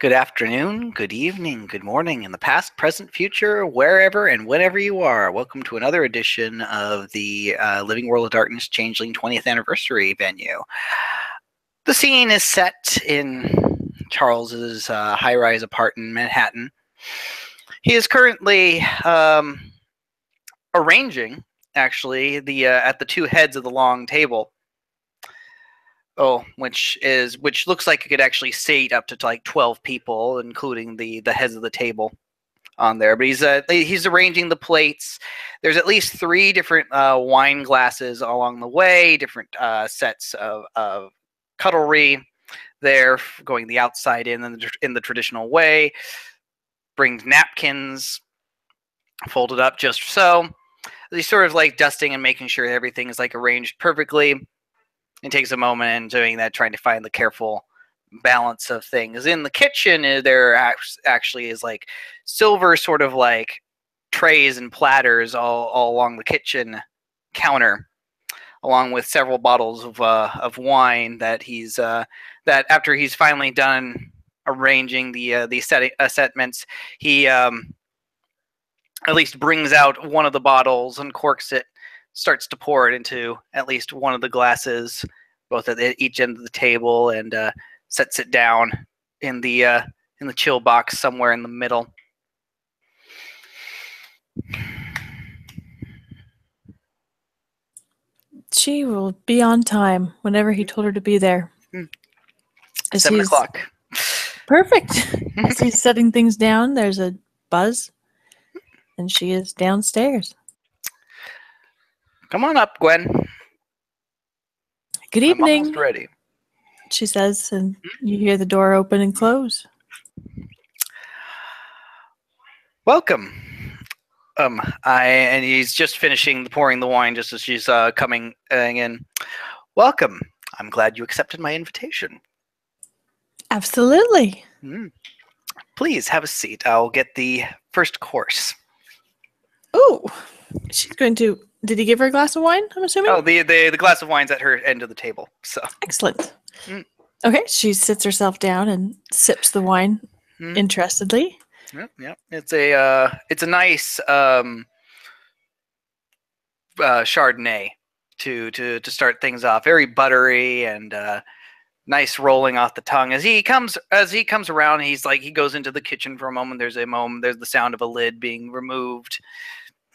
Good afternoon, good evening, good morning, in the past, present, future, wherever and whenever you are. Welcome to another edition of the Living World of Darkness Changeling 20th Anniversary venue. The scene is set in Charles's high-rise apartment in Manhattan. He is currently arranging, actually, at the two heads of the long table. Oh, which looks like it could actually seat up to like 12 people, including the heads of the table on there. But he's arranging the plates. There's at least 3 different wine glasses along the way, different sets of cutlery there, going the outside in the traditional way. Brings napkins folded up just so. He's sort of like dusting and making sure everything is like arranged perfectly. It takes a moment in doing that, trying to find the careful balance of things. In the kitchen, there actually is like silver sort of like trays and platters all along the kitchen counter, along with several bottles of wine that that after he's finally done arranging the assessments, he at least brings out one of the bottles, uncorks it, starts to pour it into at least one of the glasses, both at each end of the table, and sets it down in the chill box somewhere in the middle. She will be on time whenever he told her to be there. 7 o'clock. Perfect. As he's setting things down, there's a buzz, and she is downstairs. Come on up, Gwen. Good evening. I'm almost ready, she says, and you hear the door open and close. Welcome. And he's just finishing pouring the wine just as she's coming in. Welcome. I'm glad you accepted my invitation. Absolutely. Please have a seat. I'll get the first course. Oh, she's going to. Did he give her a glass of wine, I'm assuming? Oh, the glass of wine's at her end of the table. So excellent. Okay, she sits herself down and sips the wine interestedly. Yep. It's a nice Chardonnay to start things off. Very buttery and nice rolling off the tongue. As he comes around, he goes into the kitchen for a moment. There's the sound of a lid being removed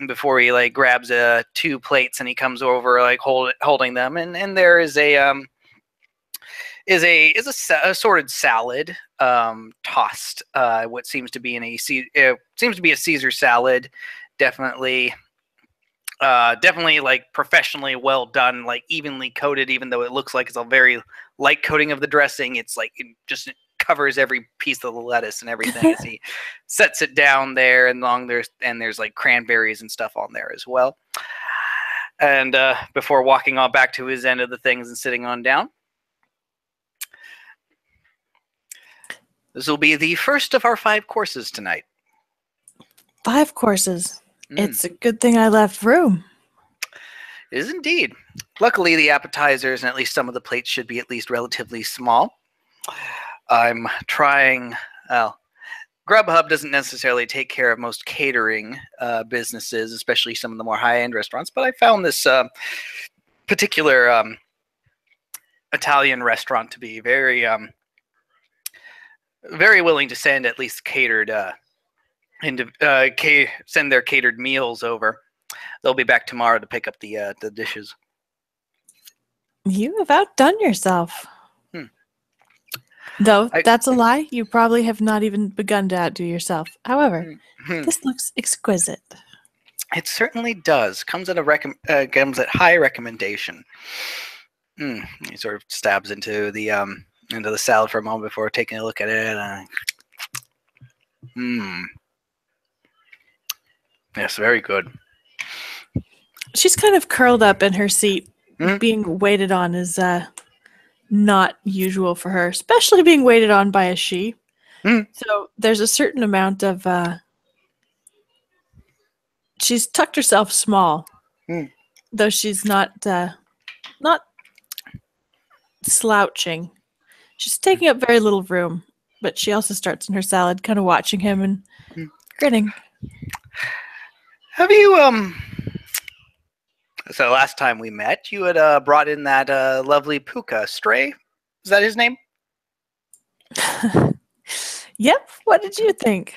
before he like grabs 2 plates, and he comes over like holding them, and there is a assorted salad tossed, what seems to be a Caesar salad, definitely like professionally well done, like evenly coated. Even though it looks like it's a very light coating of the dressing, it's like it just covers every piece of the lettuce and everything as he sets it down there, and there's like cranberries and stuff on there as well. And before walking on back to his end of the things and sitting on down. This will be the first of our 5 courses tonight. 5 courses. It's a good thing I left room. It is indeed. Luckily, the appetizers and at least some of the plates should be at least relatively small. I'm trying. Well, Grubhub doesn't necessarily take care of most catering businesses, especially some of the more high-end restaurants. But I found this particular Italian restaurant to be very willing to send at least catered send their catered meals over. They'll be back tomorrow to pick up the dishes. You have outdone yourself. Though that's a lie. You probably have not even begun to outdo yourself. However, this looks exquisite. It certainly does. Comes at high recommendation. He sort of stabs into the salad for a moment before taking a look at it. Yes, very good. She's kind of curled up in her seat. Being waited on is not usual for her, especially being waited on by a she. So there's a certain amount of she's tucked herself small, though she's not slouching. She's taking up very little room. but she also starts in her salad, kind of watching him and grinning. Have you So last time we met, you had brought in that lovely Puka Stray. Is that his name? Yep. What did you think?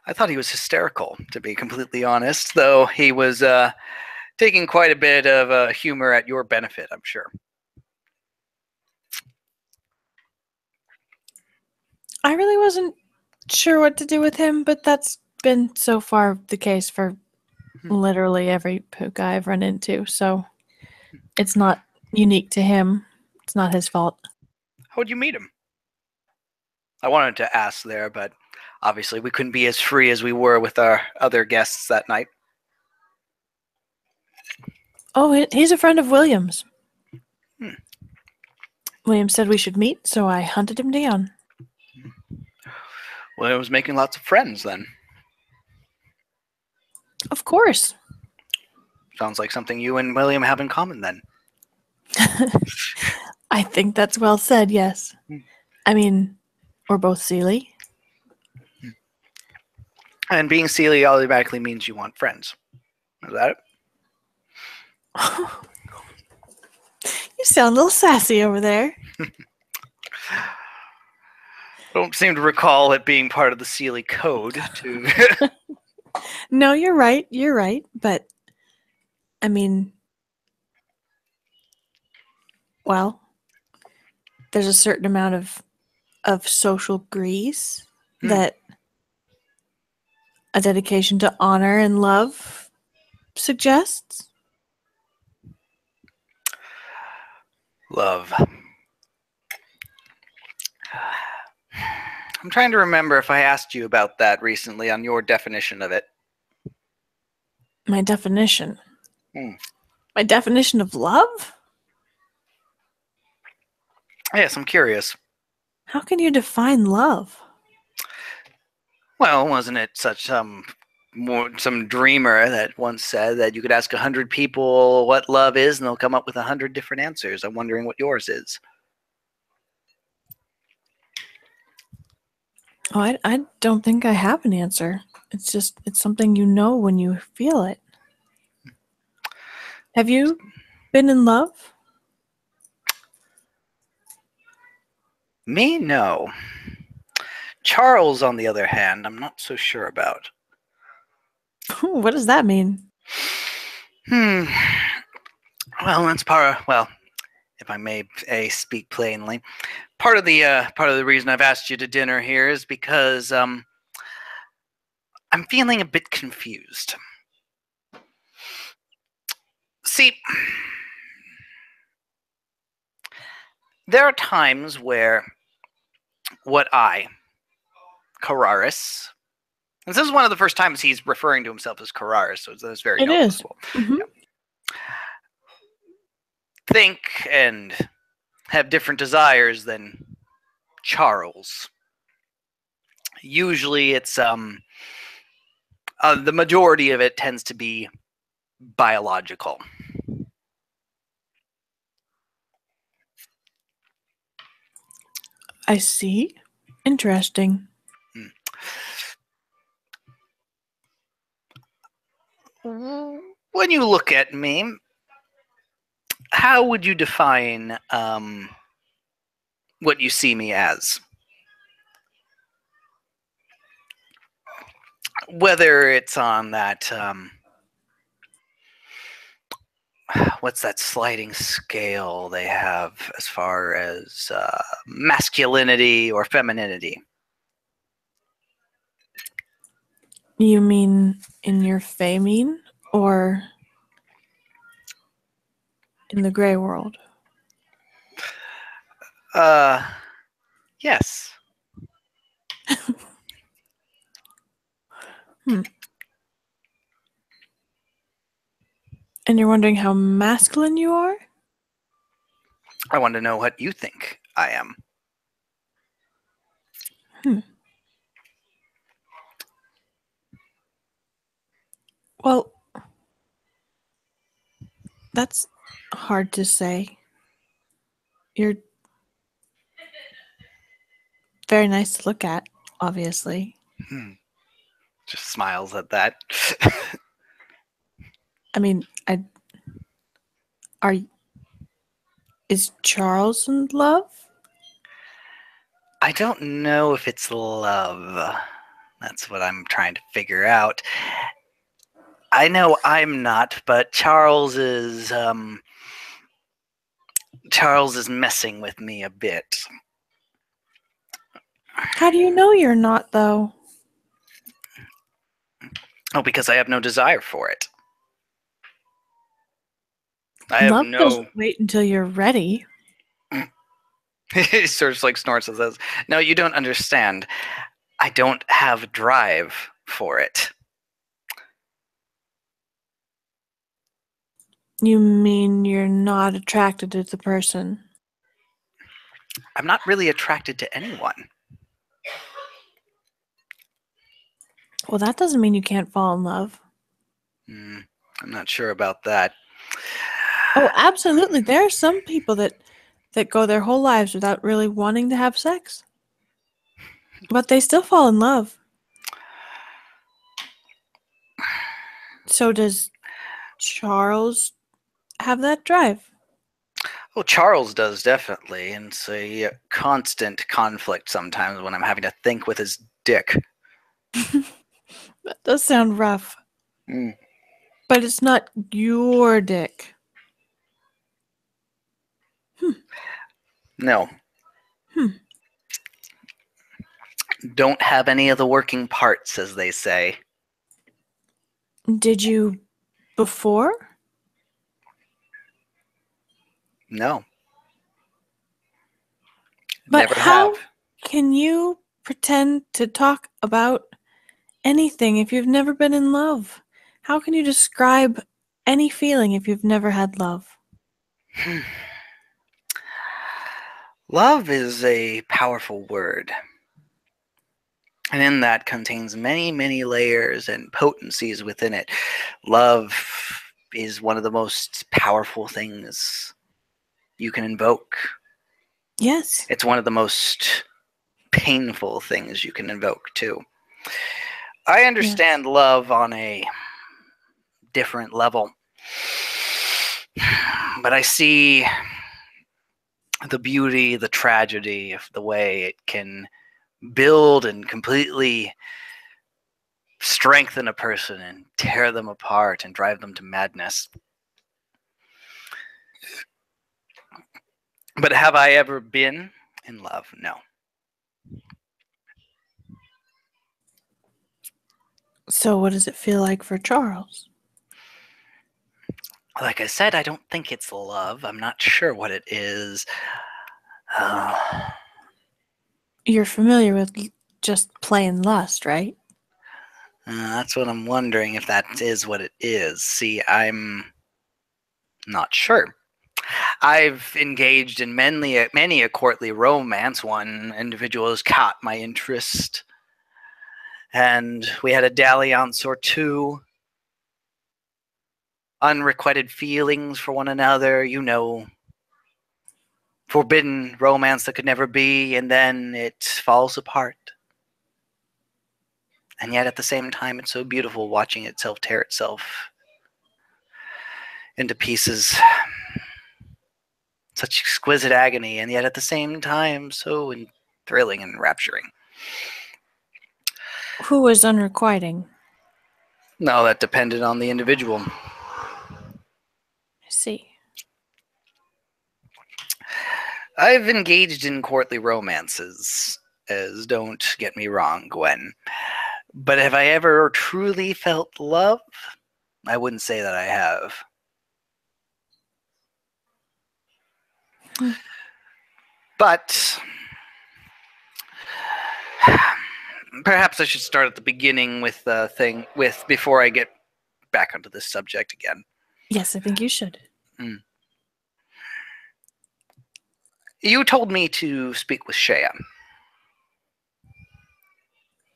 I thought he was hysterical, to be completely honest, though he was taking quite a bit of humor at your benefit, I'm sure. I really wasn't sure what to do with him, but that's been so far the case for literally every Puka I've run into, so it's not unique to him. It's not his fault. How'd you meet him? I wanted to ask there, but obviously we couldn't be as free as we were with our other guests that night. Oh, he's a friend of William's. William said we should meet, so I hunted him down. Well, he was making lots of friends then. Of course. Sounds like something you and William have in common then. I think that's well said, yes. I mean, we're both Seelie. And being Seelie automatically means you want friends. Is that it? You sound a little sassy over there. I don't seem to recall it being part of the Seelie code to... No, you're right. You're right. But, I mean, well, there's a certain amount of social grease that a dedication to honor and love suggests. Love. I'm trying to remember if I asked you about that recently on your definition of it. My definition? My definition of love? Yes, I'm curious. How can you define love? Well, wasn't it such some dreamer that once said that you could ask 100 people what love is and they'll come up with 100 different answers? I'm wondering what yours is. Oh, I don't think I have an answer. It's something you know when you feel it. Have you been in love? Me, no. Charles, on the other hand, I'm not so sure about. What does that mean? Well, that's well, if I may speak plainly, part of the reason I've asked you to dinner here is because I'm feeling a bit confused. See, there are times where what Cararis, and this is one of the first times he's referring to himself as Cararis, so that's very noticeable. Mm-hmm. Yeah. Think and have different desires than Charles. Usually it's the majority of it tends to be biological. I see. Interesting. When you look at me, how would you define what you see me as? Whether it's on that, what's that sliding scale they have as far as masculinity or femininity? You mean in your famine or in the gray world? Yes. And you're wondering how masculine you are? I want to know what you think I am. Well, that's hard to say. You're very nice to look at, obviously. Just smiles at that. I mean, are is Charles in love? I don't know if it's love. That's what I'm trying to figure out. I know I'm not, but Charles is messing with me a bit. How do you know you're not, though? Oh, because I have no desire for it. I have Love no. doesn't wait until you're ready. He sort of like snorts and says, "No, you don't understand. I don't have drive for it." You mean you're not attracted to the person? I'm not really attracted to anyone. Well, that doesn't mean you can't fall in love. I'm not sure about that. Oh, absolutely. There are some people that go their whole lives without really wanting to have sex. But they still fall in love. So does Charles have that drive? Well, Charles does definitely, and it's a constant conflict sometimes when I'm having to think with his dick. That does sound rough. But it's not your dick. No. Don't have any of the working parts, as they say. Did you before? No. But Never how have. can you pretend to talk about anything if you've never been in love? How can you describe any feeling if you've never had love? Love is a powerful word. And in that contains many, many layers and potencies within it. Love is one of the most powerful things you can invoke. Yes. It's one of the most painful things you can invoke, too. I understand love on a different level. But I see the beauty, the tragedy of the way it can build and completely strengthen a person and tear them apart and drive them to madness. But have I ever been in love? No. So what does it feel like for Charles? Like I said, I don't think it's love. I'm not sure what it is. You're familiar with just plain lust, right? That's what I'm wondering, if that is what it is. See, I'm not sure. I've engaged in many a courtly romance. One individual has caught my interest, and we had a dalliance or two. Unrequited feelings for one another, forbidden romance that could never be, and then it falls apart. And yet at the same time, it's so beautiful watching itself tear itself into pieces. Such exquisite agony, and yet at the same time, so thrilling and enrapturing. Who was unrequiting? No, that depended on the individual. I see. I've engaged in courtly romances, as don't get me wrong, Gwen. But have I ever truly felt love? I wouldn't say that I have. But perhaps I should start at the beginning with the thing before I get back onto this subject again. Yes, I think you should. You told me to speak with Shea.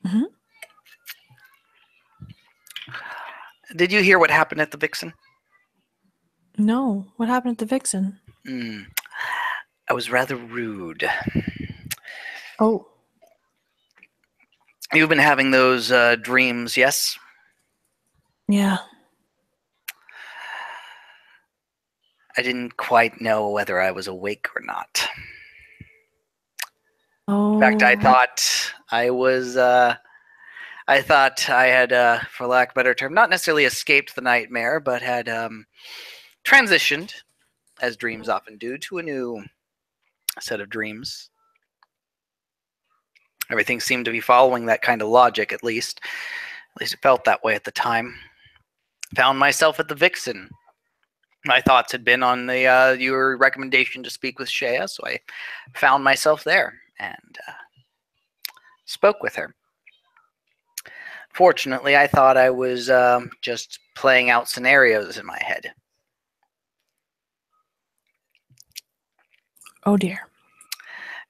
Mm-hmm. Did you hear what happened at the Vixen? No. What happened at the Vixen? I was rather rude. Oh. You've been having those dreams, yes? Yeah. I didn't quite know whether I was awake or not. Oh. In fact, I thought I was. I thought I had, for lack of a better term, not necessarily escaped the nightmare, but had transitioned, as dreams often do, to a new set of dreams. Everything seemed to be following that kind of logic, at least. At least it felt that way at the time. Found myself at the Vixen. My thoughts had been on the your recommendation to speak with Shea, so I found myself there and spoke with her. Fortunately, I thought I was just playing out scenarios in my head. Oh dear.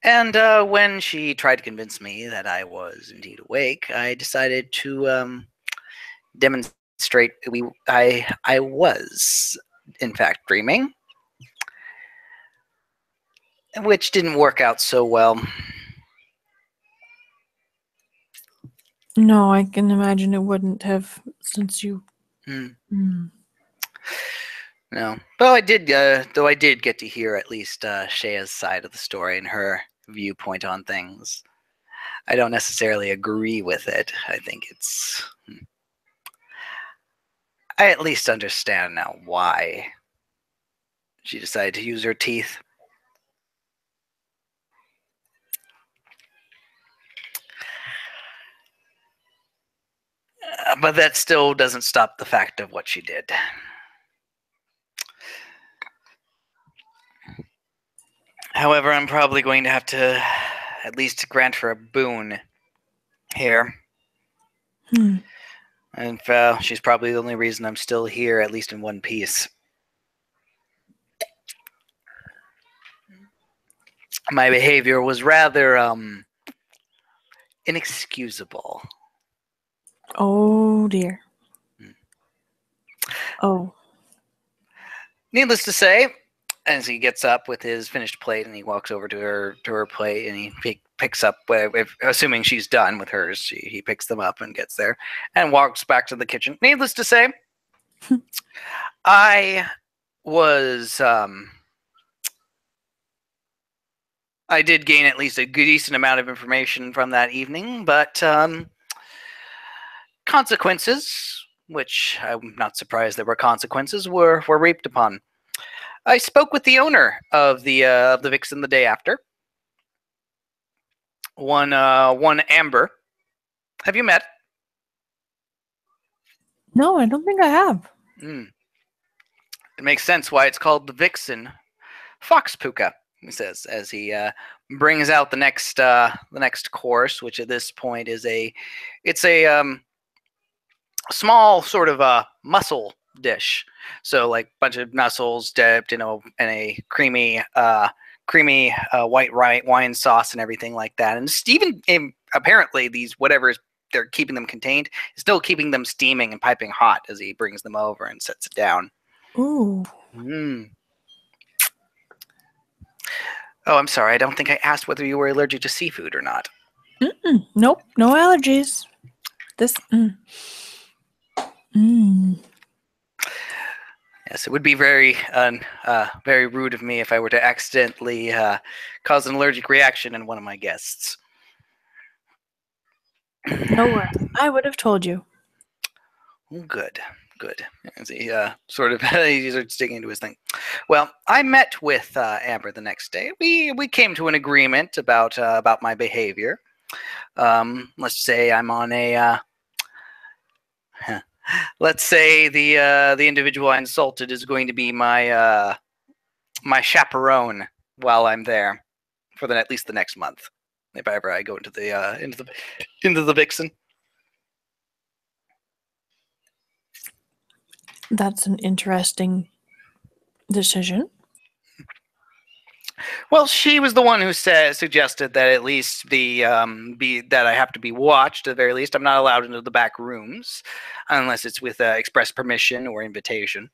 And when she tried to convince me that I was indeed awake, I decided to demonstrate I was in fact dreaming, which didn't work out so well. No, I can imagine it wouldn't have since you. No, though I did get to hear at least Shea's side of the story and her viewpoint on things. I don't necessarily agree with it. I think I at least understand now why she decided to use her teeth. But that still doesn't stop the fact of what she did. However, I'm probably going to have to at least grant her a boon here. And she's probably the only reason I'm still here, at least in one piece. My behavior was rather inexcusable. Oh dear. Oh. Needless to say, as he gets up with his finished plate and he walks over to her plate and he picks up, assuming she's done with hers, he picks them up and gets there and walks back to the kitchen. Needless to say, I was I did gain at least a good decent amount of information from that evening, but consequences, which I'm not surprised there were consequences, were reaped upon. I spoke with the owner of the Vixen the day after. One Amber. Have you met? No, I don't think I have. It makes sense why it's called the Vixen Fox Puka, he says, as he brings out the next course, which at this point is a small sort of a mussel dish. So like a bunch of mussels dipped in a creamy white wine sauce and everything like that. And Stephen, apparently these whatever they're keeping them contained is still keeping them steaming and piping hot as he brings them over and sets it down. Ooh. Oh, I'm sorry. I don't think I asked whether you were allergic to seafood or not. Nope, no allergies. This. Yes, it would be very rude of me if I were to accidentally cause an allergic reaction in one of my guests. No worries. I would have told you. Good. As he sort of he starts digging into his thing. Well, I met with Amber the next day. We came to an agreement about my behavior. Let's say I'm on a. Let's say the individual I insulted is going to be my my chaperone while I'm there for at least the next month, if ever I go into the Vixen. That's an interesting decision. Well, she was the one who suggested that at least that I have to be watched. At the very least, I'm not allowed into the back rooms unless it's with express permission or invitation.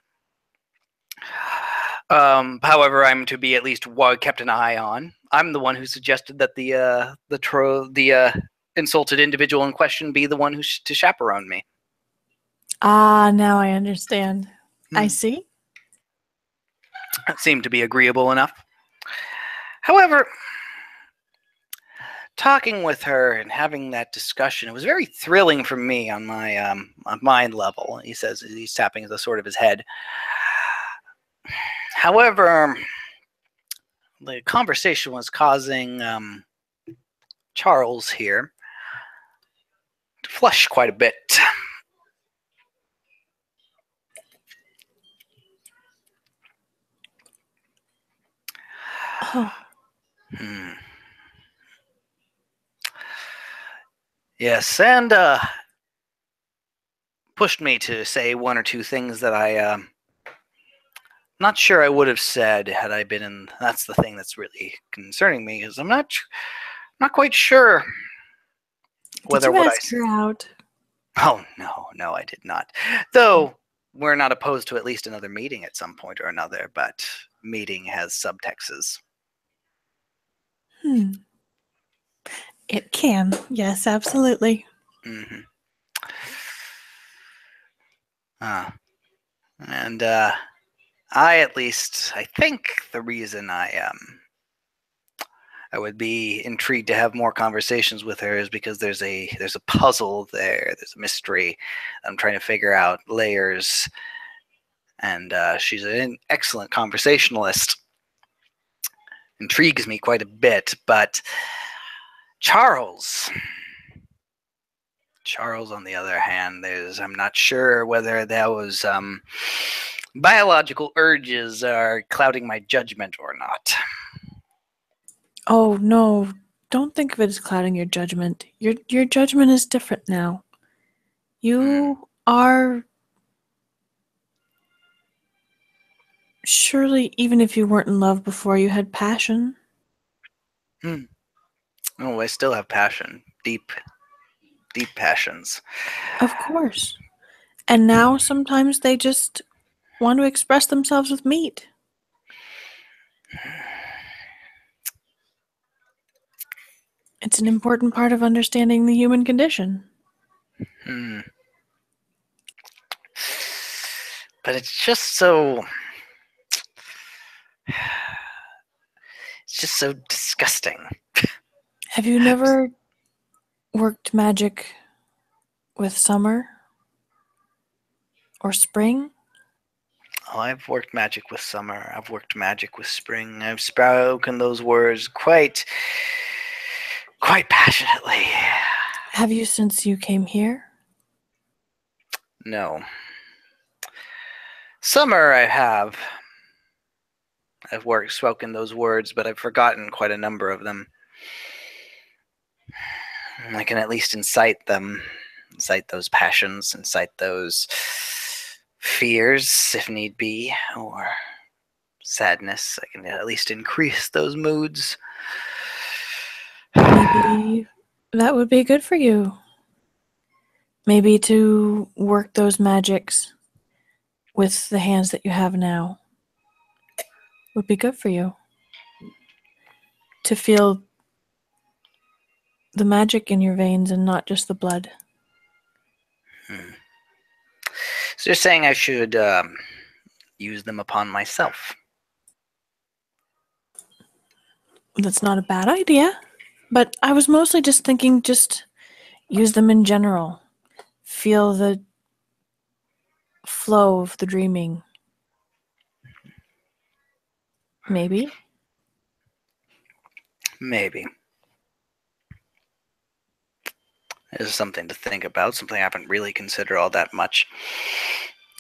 However, I'm to be at least kept an eye on. I'm the one who suggested that the insulted individual in question be the one who's to chaperone me. Ah, now I understand. I see. That seemed to be agreeable enough. However, talking with her and having that discussion, it was very thrilling for me on my mind level. He says he's tapping the sort of his head. However, the conversation was causing Charles here to flush quite a bit. Oh. Yes, and pushed me to say one or two things that I not sure I would have said had I been in. That's the thing that's really concerning me, is I'm not quite sure whether did you what ask her out? Oh no, I did not. Though we're not opposed to at least another meeting at some point or another, but meeting has subtexts. It can. Yes, absolutely. Mm-hmm. And I think the reason I would be intrigued to have more conversations with her is because there's a puzzle there. There's a mystery. I'm trying to figure out layers, and she's an excellent conversationalist. Intrigues me quite a bit, but Charles, on the other hand, I'm not sure whether that was biological urges are clouding my judgment or not. Oh, no. Don't think of it as clouding your judgment. Your judgment is different now. You are... Surely, even if you weren't in love before, you had passion. Oh, I still have passion. Deep passions. Of course. And now sometimes they just want to express themselves with meat. It's an important part of understanding the human condition. But it's just so... It's just so disgusting. Have you never worked magic with summer? Or spring? Oh, I've worked magic with summer. I've worked magic with spring. I've spoken those words quite passionately. Have you since you came here? No. Summer I have. I've spoken those words, but I've forgotten quite a number of them. I can at least incite them, incite those passions, incite those fears, if need be, or sadness. I can at least increase those moods. Maybe that would be good for you. Maybe to work those magics with the hands that you have now would be good for you. To feel the magic in your veins and not just the blood. So you're saying I should use them upon myself? That's not a bad idea. But I was mostly just thinking just use them in general. Feel the flow of the dreaming. Maybe. Maybe. This is something to think about, something I haven't really considered all that much.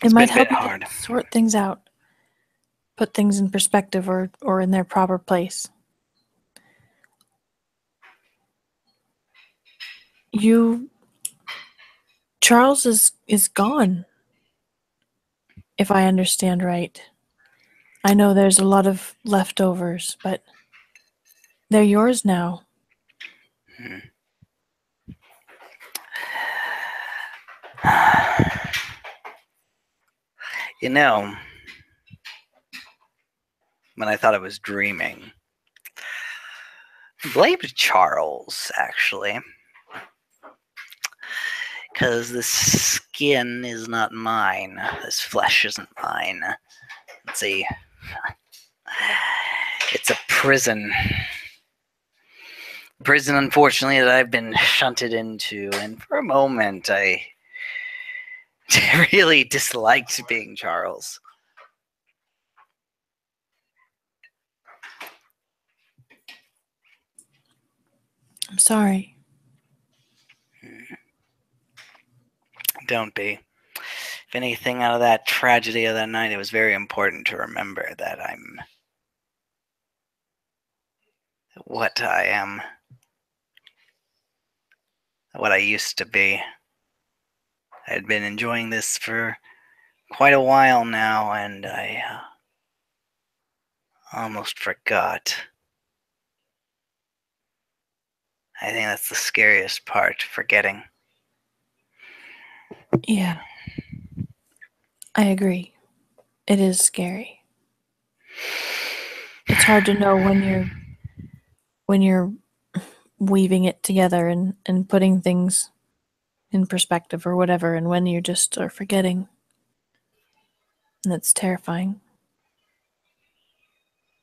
It might help you to sort things out. Put things in perspective or in their proper place. Charles is gone, if I understand right. I know there's a lot of leftovers, but they're yours now. You know, when I thought I was dreaming, I blamed Charles, actually. Because this skin is not mine. This flesh isn't mine. Let's see. It's a prison. Prison, unfortunately, that I've been shunted into. And for a moment, I really disliked being Charles. I'm sorry. Don't be. If anything out of that tragedy of that night, it was very important to remember that I'm what I am, what I used to be. I had been enjoying this for quite a while now, and I almost forgot. I think that's the scariest part, forgetting. Yeah. I agree. It is scary. It's hard to know when you're weaving it together and putting things in perspective or whatever, and when you just are forgetting. And that's terrifying.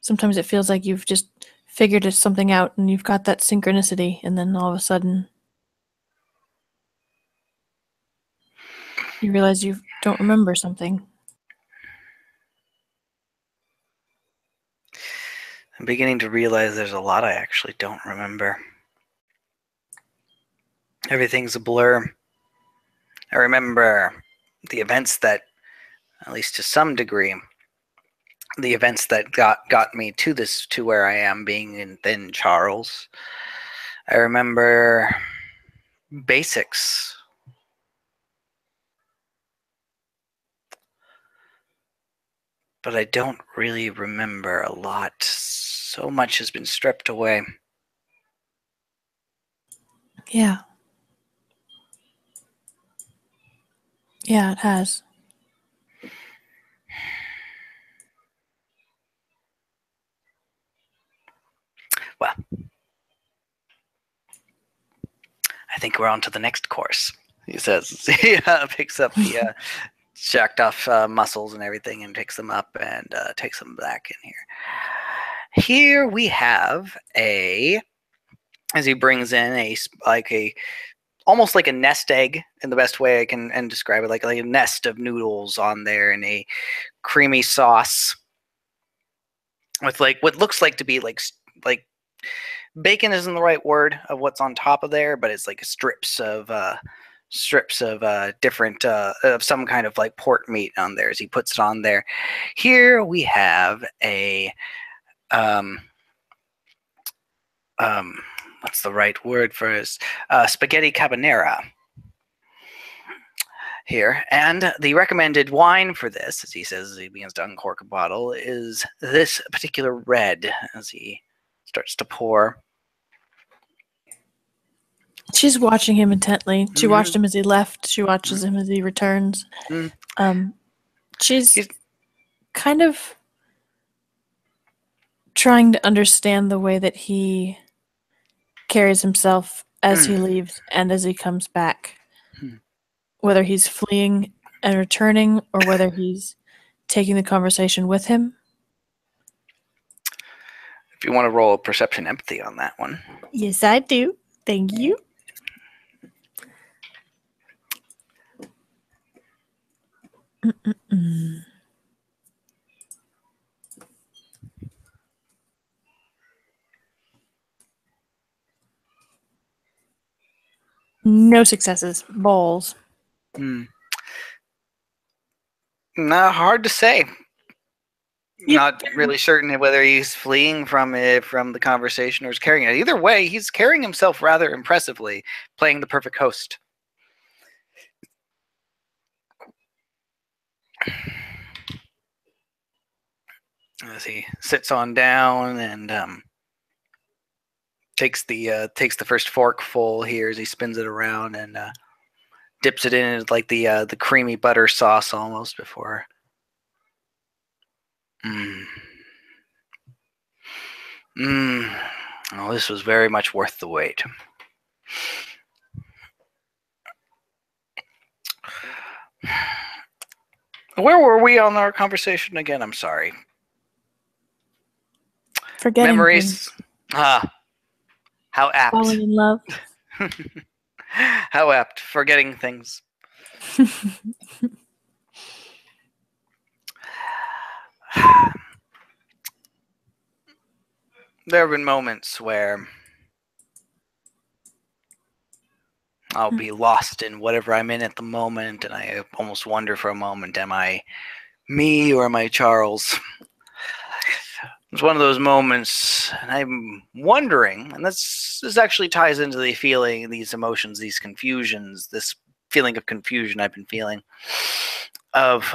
Sometimes it feels like you've just figured something out and you've got that synchronicity, and then all of a sudden you realize you don't remember something. I'm beginning to realize there's a lot I actually don't remember. Everything's a blur. I remember the events that, at least to some degree, the events that got me to where I am, being in Charles. I remember basics. But I don't really remember a lot. So much has been stripped away. Yeah. Yeah, it has. Well, I think we're on to the next course, he says. He picks up the jacked off muscles and everything and picks them up and takes them back in here. Here we have as he brings in almost like a nest egg, in the best way I can describe it, like a nest of noodles on there in a creamy sauce with like what looks like to be like bacon isn't the right word of what's on top of there, but it's like strips of different of some kind of like pork meat on there as he puts it on there. Here we have a what's the right word for this? Spaghetti carbonara here. And the recommended wine for this, as he says as he begins to uncork a bottle, is this particular red as he starts to pour. She's watching him intently. She watched him as he left. She watches him as he returns. She's kind of trying to understand the way that he carries himself as he leaves and as he comes back. Whether he's fleeing and returning or whether he's taking the conversation with him. If you want to roll a perception empathy on that one. Yes, I do. Thank you. No successes. Balls. Not hard to say. Yep. Not really certain whether he's fleeing from the conversation or is carrying it. Either way, he's carrying himself rather impressively, playing the perfect host. As he sits on down and takes the first forkful here as he spins it around and dips it in like the creamy butter sauce almost before. Oh, this was very much worth the wait. Where were we on our conversation again? I'm sorry. Forgetting Memories. things. Ah, how apt. Falling in love. How apt. Forgetting things. There have been moments where I'll be lost in whatever I'm in at the moment, and I almost wonder for a moment, am I me or am I Charles? It's one of those moments, and I'm wondering, and this actually ties into the feeling, these emotions, these confusions, this feeling of confusion I've been feeling of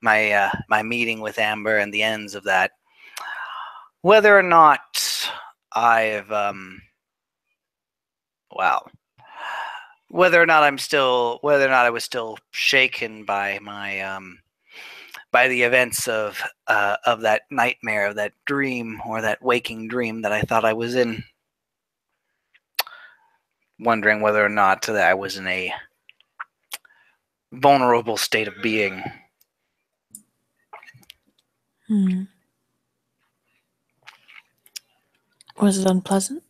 my meeting with Amber and the ends of that. Whether or not I've wow, whether or not I was still shaken by my by the events of that nightmare, of that dream, or that waking dream that I thought I was in. Wondering whether or not that I was in a vulnerable state of being. Was it unpleasant?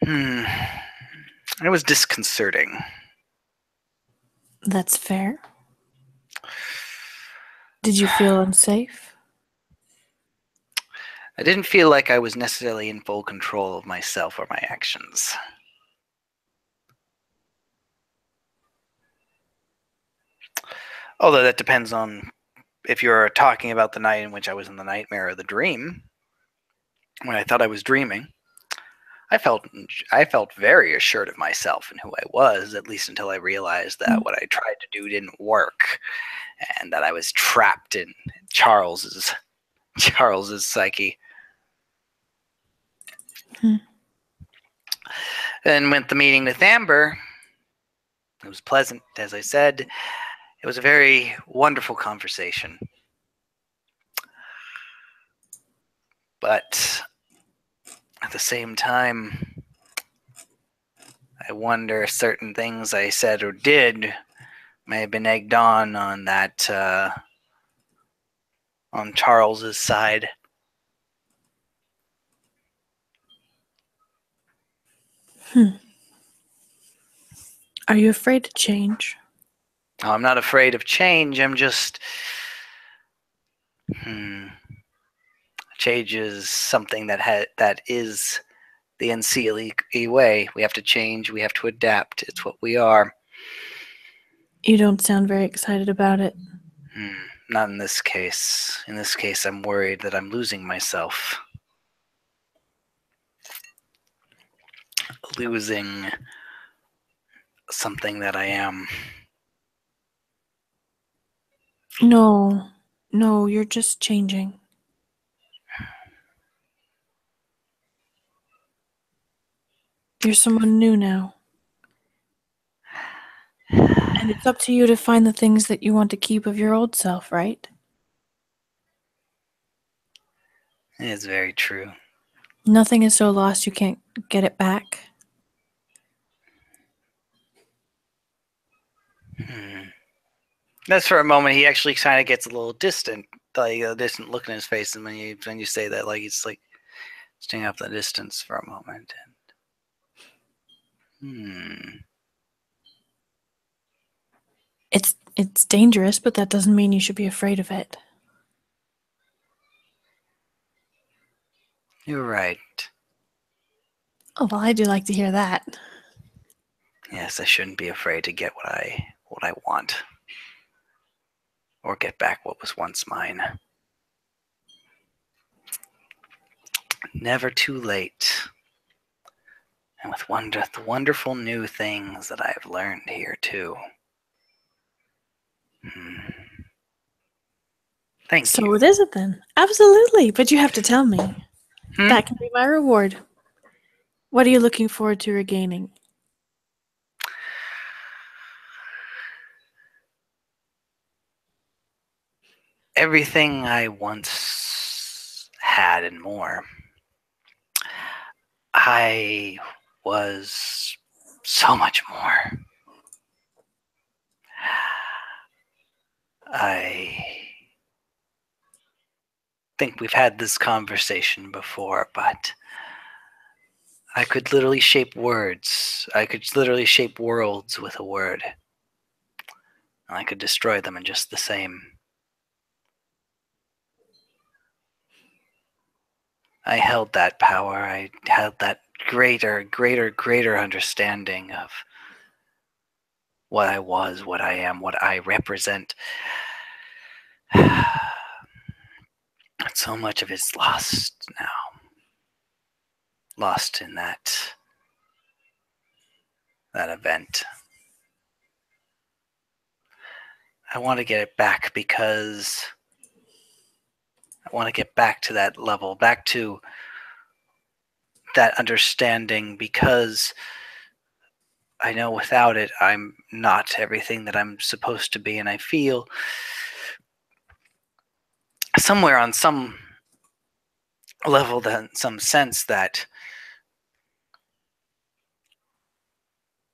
It was disconcerting. That's fair. Did you feel unsafe? I didn't feel like I was necessarily in full control of myself or my actions. Although that depends on if you're talking about the night in which I was in the nightmare or the dream. When I thought I was dreaming, I felt very assured of myself and who I was, at least until I realized that what I tried to do didn't work, and that I was trapped in Charles's psyche. And with the meeting with Amber, it was pleasant, as I said. It was a very wonderful conversation. But at the same time, I wonder if certain things I said or did may have been egged on that on Charles's side. Are you afraid to change? No, I'm not afraid of change. I'm just change is something that is the NCLE way. We have to change. We have to adapt. It's what we are. You don't sound very excited about it. Not in this case. In this case, I'm worried that I'm losing myself. Losing something that I am. No, you're just changing. You're someone new now. And it's up to you to find the things that you want to keep of your old self, right? It's very true. Nothing is so lost you can't get it back. That's for a moment. He actually kind of gets a little distant, like a distant look in his face, and when you say that, like he's like staying up the distance for a moment. And, It's dangerous, but that doesn't mean you should be afraid of it. You're right. Oh, well, I do like to hear that. Yes, I shouldn't be afraid to get what I want, or get back what was once mine. Never too late. And with the wonderful new things that I've learned here too. Thank you. So it isn't then. Absolutely, but you have to tell me. That can be my reward. What are you looking forward to regaining? Everything I once had and more. I was so much more. I think we've had this conversation before, but I could literally shape words. I could literally shape worlds with a word. And I could destroy them in just the same. I held that power. I had that greater understanding of what I was, what I am, what I represent. So much of it's lost now. Lost in that event. I want to get it back because I want to get back to that level, back to that understanding, because I know without it, I'm not everything that I'm supposed to be, and I feel somewhere on some level, that some sense that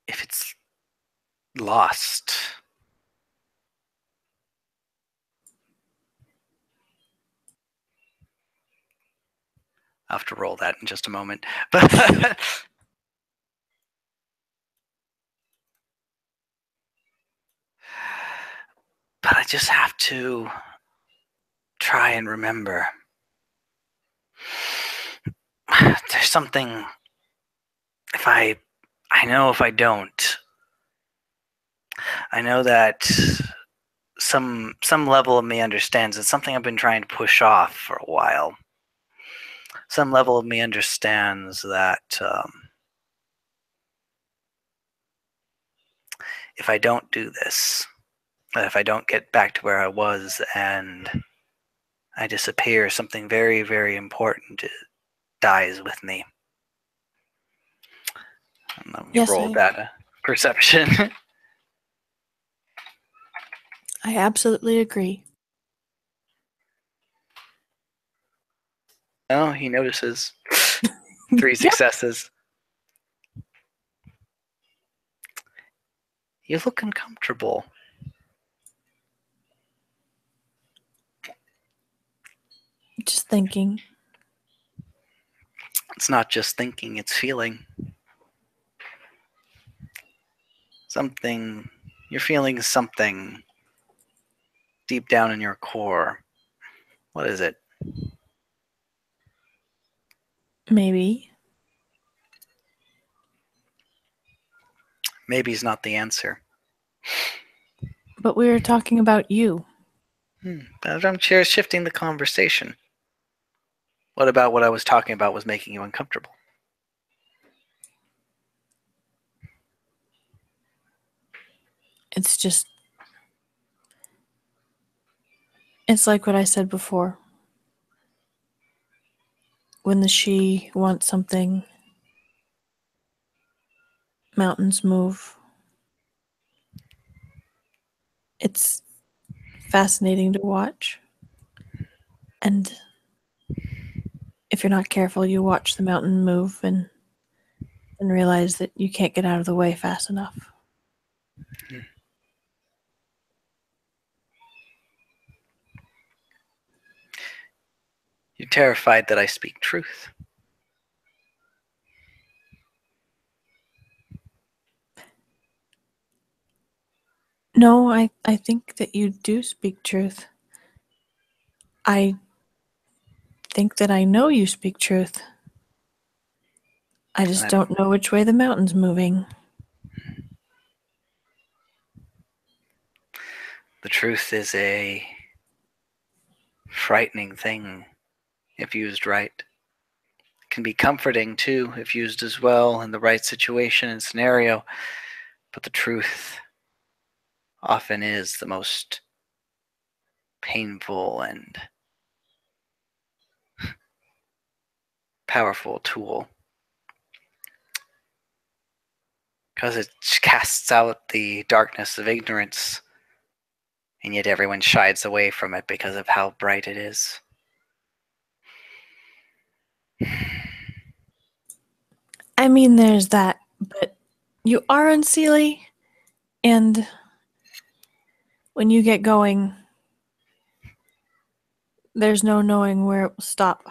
if it's lost, I'll have to roll that in just a moment. But I just have to try and remember. There's something, I know if I don't, I know that some level of me understands. It's something I've been trying to push off for a while. Some level of me understands that if I don't do this, if I don't get back to where I was and I disappear, something very, very important dies with me. And then you roll that perception. I absolutely agree. Oh, he notices. 3 successes. You look uncomfortable. Just thinking. It's not just thinking, it's feeling. Something, you're feeling something deep down in your core. What is it? Maybe. Maybe's not the answer. But we were talking about you. But I'm shifting the conversation. What about what I was talking about was making you uncomfortable? It's just... It's like what I said before. When the she wants something, mountains move. It's fascinating to watch. And if you're not careful, you watch the mountain move and realize that you can't get out of the way fast enough. You're terrified that I speak truth. No, I think that you do speak truth. I think that I know you speak truth. I just don't know which way the mountain's moving. The truth is a frightening thing if used right. It can be comforting too if used as well in the right situation and scenario. But the truth often is the most painful and powerful tool, because it casts out the darkness of ignorance, and yet everyone shies away from it because of how bright it is. I mean, there's that, but you are unseelie, and when you get going, There's no knowing where it will stop.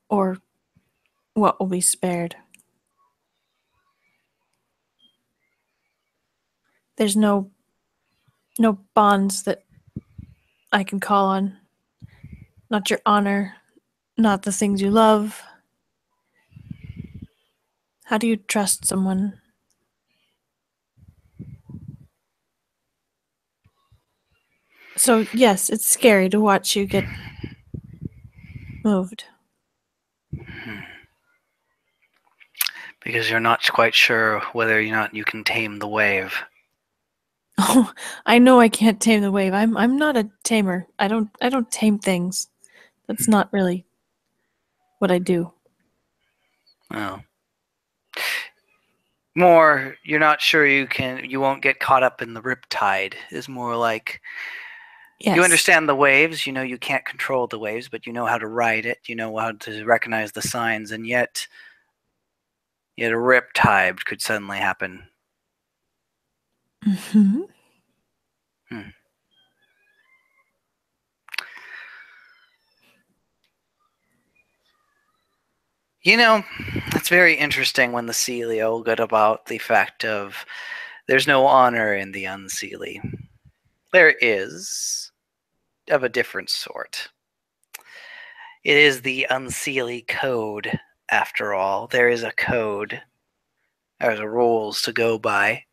Or what will be spared. There's no bonds that I can call on. Not your honor, not the things you love. How do you trust someone? So, yes, it's scary to watch you get moved. Because you're not quite sure whether or not you can tame the wave. Oh, I know I can't tame the wave. I'm not a tamer. I don't tame things. That's not really what I do. Oh. More, you're not sure you won't get caught up in the riptide is more like Yes. you understand the waves, you know you can't control the waves, but you know how to ride it, you know how to recognize the signs, and yet a riptide could suddenly happen. Mm-hmm. You know, it's very interesting when the Celio got about the fact of there's no honor in the unseelie. There is, of a different sort. It is the unseelie code, after all. There is a code. There's a rules to go by.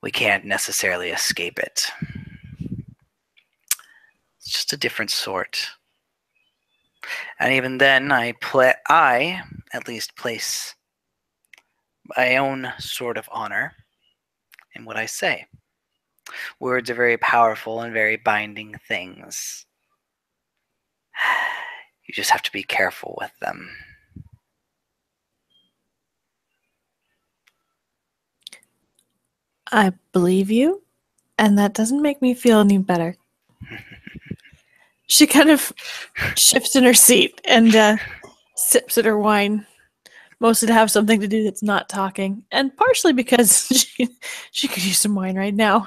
We can't necessarily escape it. It's just a different sort. And even then, I at least place my own sort of honor in what I say. Words are very powerful and very binding things. You just have to be careful with them. I believe you, and that doesn't make me feel any better. She kind of shifts in her seat and sips at her wine, mostly to have something to do that's not talking, and partially because she could use some wine right now.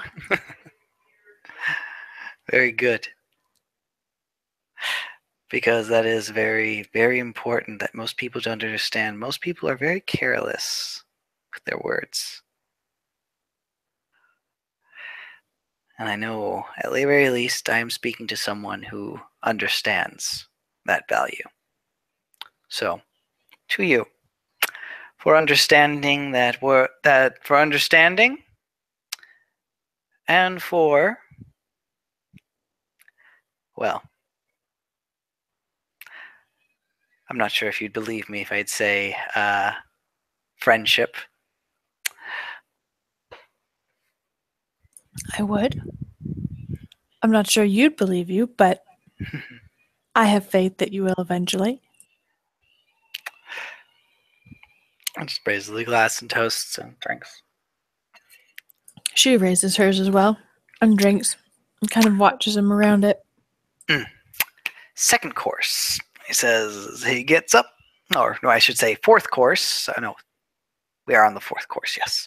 Very good. Because that is very, very important that most people don't understand. Most people are very careless with their words. And I know, at the very least, I am speaking to someone who understands that value. So, to you, for understanding for understanding, and for, well, I'm not sure if you'd believe me if I'd say friendship. I would. I'm not sure you'd believe you, but I have faith that you will eventually. I just raise the glass and toasts and drinks. She raises hers as well and drinks and kind of watches him around it. Second course, he says, he gets up, or no, I should say fourth course. No, we are on the fourth course, yes.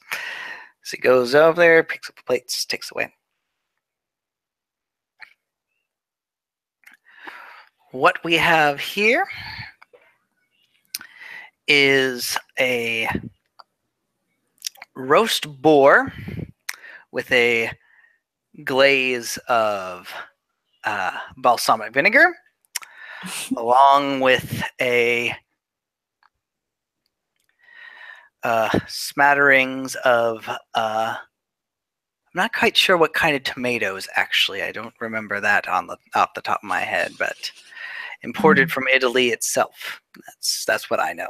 So he goes over there, picks up the plates, takes away. What we have here is a roast boar with a glaze of balsamic vinegar, along with a smatterings of I'm not quite sure what kind of tomatoes, actually. I don't remember that off the top of my head, but imported from Italy itself. That's what I know.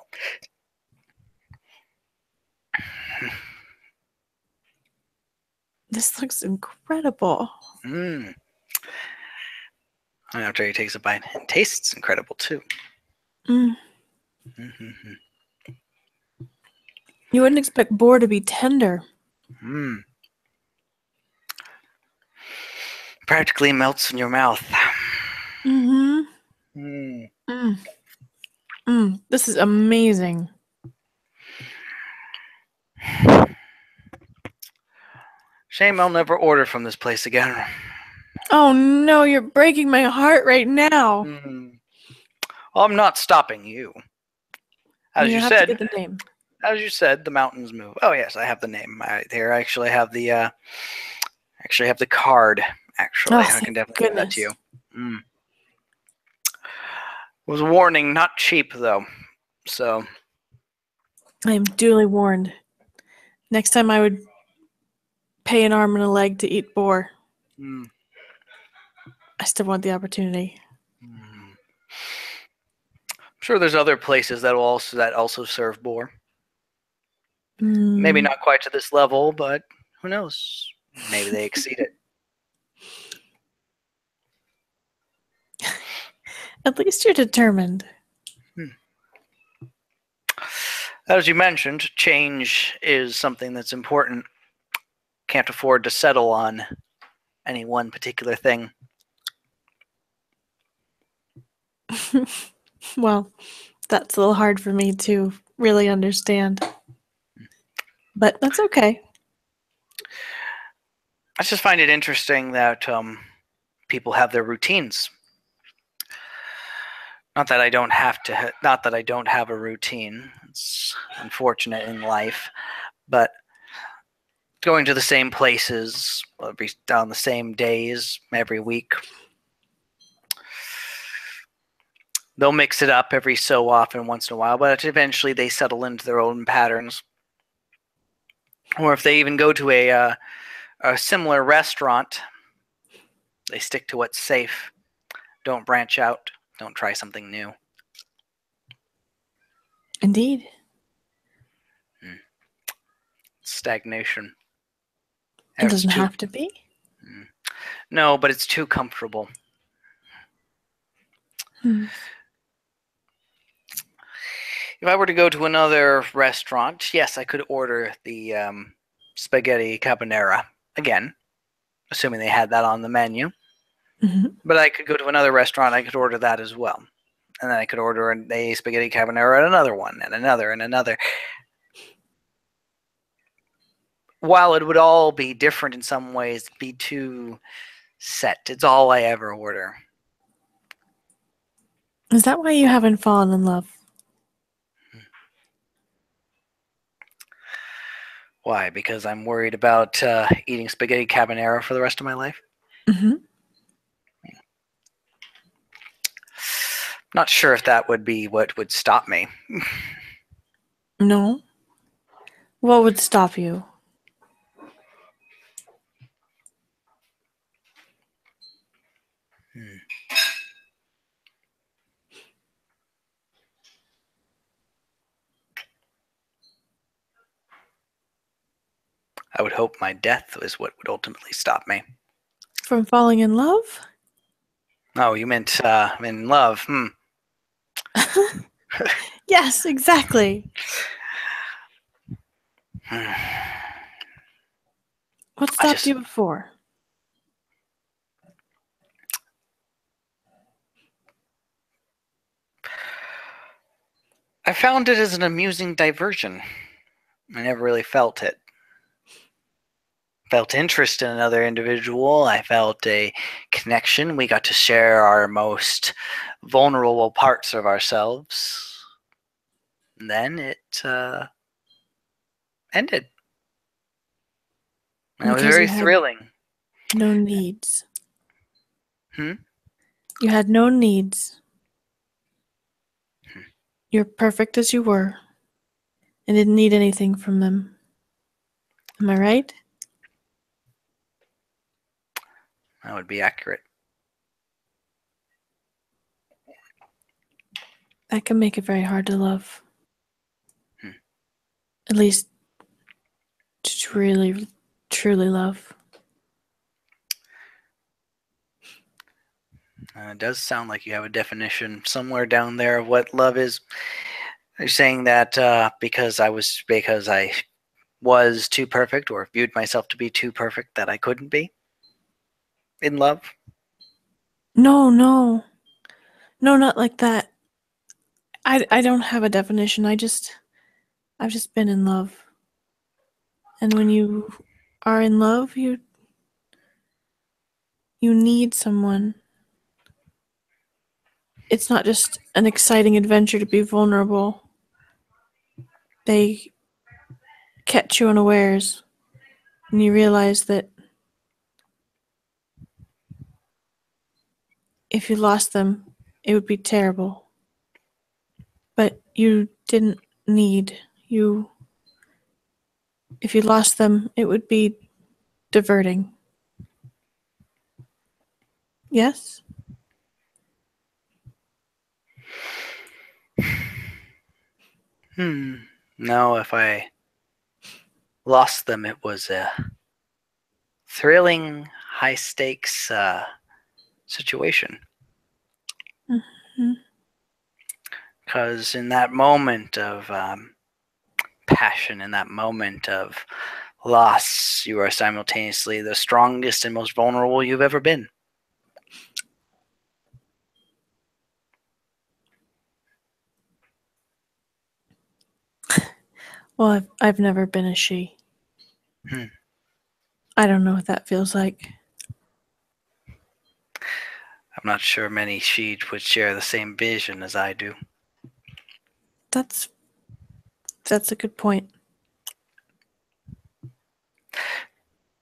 This looks incredible. And after he takes a bite, it tastes incredible too. You wouldn't expect boar to be tender. Practically melts in your mouth. This is amazing. Shame I'll never order from this place again. Oh no, you're breaking my heart right now. I'm not stopping you. As You you have to said, get the name. the mountains move. Oh yes, I have the name right here. I actually have the card. Actually, Oh, I can thank definitely give that to goodness. you. It was a warning, not cheap though. So I am duly warned. Next time I would pay an arm and a leg to eat boar. I still want the opportunity. I'm sure there's other places that also serve boar. Maybe not quite to this level, but who knows? Maybe they exceed it. At least you're determined. As you mentioned, change is something that's important. Can't afford to settle on any one particular thing. Well, that's a little hard for me to really understand. But that's okay. I just find it interesting that people have their routines. Not that I don't have a routine. It's unfortunate in life, but going to the same places on the same days every week. They'll mix it up every so often, once in a while, but eventually they settle into their own patterns. Or if they even go to a similar restaurant, they stick to what's safe. Don't branch out. Don't try something new. Indeed. Stagnation. It doesn't have to be. No, but it's too comfortable. If I were to go to another restaurant, yes, I could order the spaghetti carbonara again, assuming they had that on the menu. But I could go to another restaurant, I could order that as well. And then I could order a spaghetti carbonara at another one, and another, and another. While it would all be different in some ways, be too set. It's all I ever order. Is that why you haven't fallen in love? Why? Because I'm worried about eating spaghetti carbonara for the rest of my life? Not sure if that would be what would stop me. No. What would stop you? I would hope my death is what would ultimately stop me. From falling in love? Oh, you meant in love. Yes, exactly. What stopped you before? I found it as an amusing diversion. I never really felt it. Felt interest in another individual. I felt a connection. We got to share our most vulnerable parts of ourselves. And then it ended. And it was very thrilling. No needs. Hmm? You had no needs. You're perfect as you were. And didn't need anything from them. Am I right? That would be accurate. That can make it very hard to love. At least to really, truly love. It does sound like you have a definition somewhere down there of what love is. You're saying that because I was too perfect, or viewed myself to be too perfect, that I couldn't be in love? No, not like that. I don't have a definition. I've just been in love. And when you are in love, you you need someone. It's not just an exciting adventure to be vulnerable. They catch you unawares, and you realize that if you lost them, it would be terrible. But you didn't need you. If you lost them, it would be diverting. Yes? No, if I lost them, it was a thrilling, high stakes situation. Because in that moment of passion, in that moment of loss, you are simultaneously the strongest and most vulnerable you've ever been. Well, I've never been a she. I don't know what that feels like. I'm not sure many she would share the same vision as I do. That's a good point.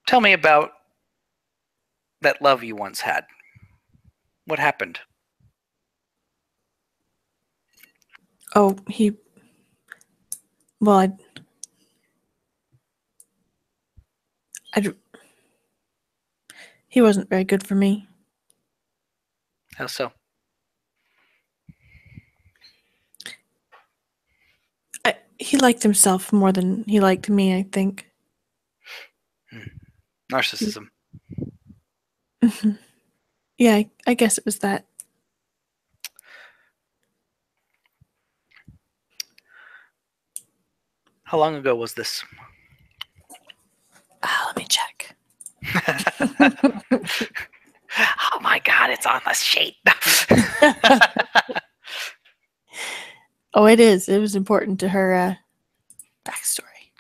Tell me about that love you once had. What happened? Oh, well, he wasn't very good for me. How so? He liked himself more than he liked me, I think. Narcissism. Yeah, I guess it was that. How long ago was this? Let me check. Oh my god, it's on the sheet. Oh, it is. It was important to her backstory.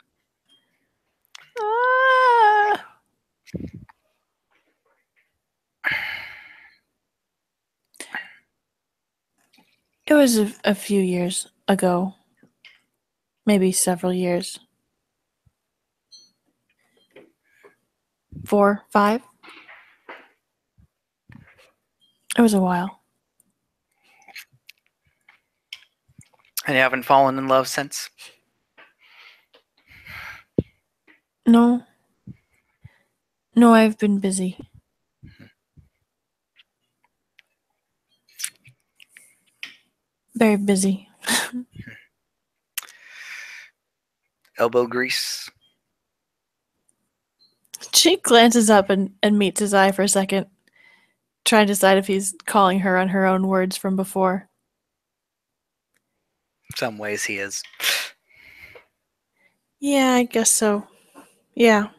It was a few years ago. Maybe several years. 4, 5. It was a while. And you haven't fallen in love since? No. No, I've been busy. Very busy. Elbow grease? She glances up and meets his eye for a second, trying to decide if he's calling her on her own words from before. Some ways he is. Yeah, I guess so. Yeah.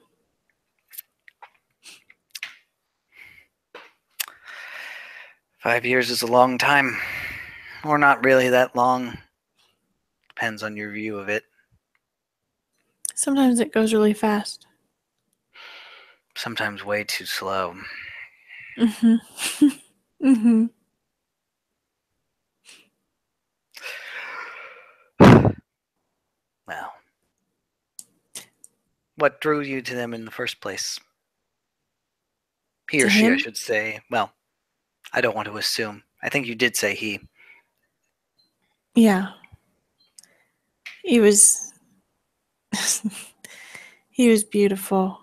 Five years is a long time. Or not really that long. Depends on your view of it. Sometimes it goes really fast. Sometimes way too slow. Mm-hmm. Mm-hmm. Well, what drew you to them in the first place? He or To she, I him? should say. Well, I don't want to assume. I think you did say he. Yeah. He was he was beautiful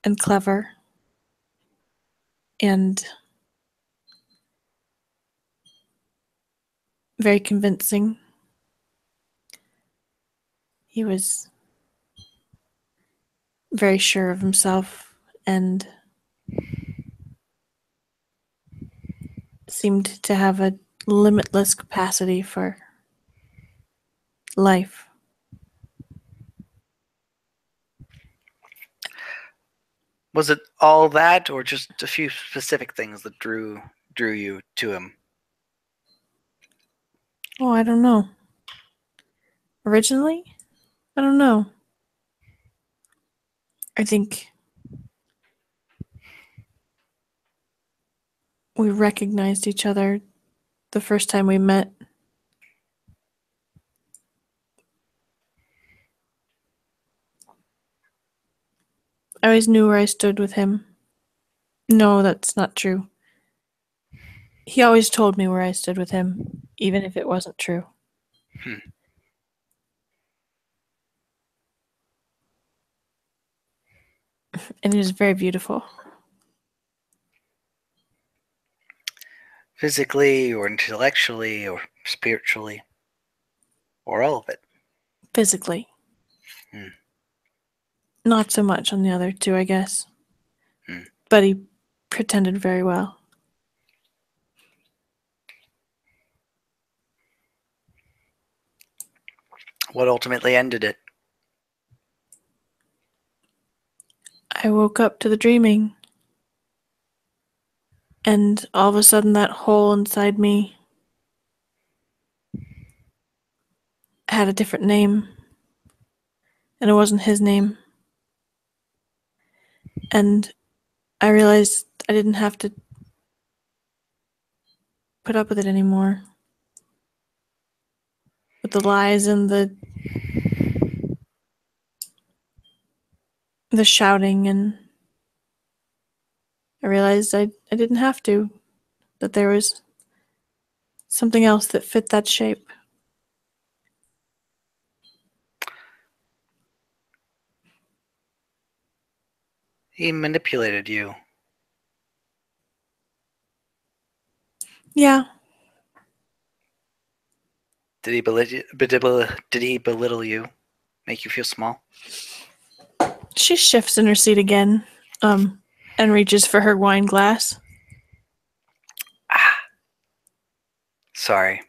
and clever and very convincing. He was very sure of himself and seemed to have a limitless capacity for life. Was it all that, or just a few specific things that drew you to him? Oh, I don't know. Originally? I don't know. I think we recognized each other the first time we met. I always knew where I stood with him. No, that's not true. He always told me where I stood with him, even if it wasn't true. And it was very beautiful. Physically or intellectually or spiritually? Or all of it? Physically. Not so much on the other two, I guess. But he pretended very well. What ultimately ended it? I woke up to the dreaming. And all of a sudden, that hole inside me had a different name. And it wasn't his name. And I realized I didn't have to put up with it anymore. With the lies and the shouting, and I realized I didn't have to. That there was something else that fit that shape. He manipulated you. Yeah. Did he belittle you? Make you feel small? She shifts in her seat again, and reaches for her wine glass. Sorry.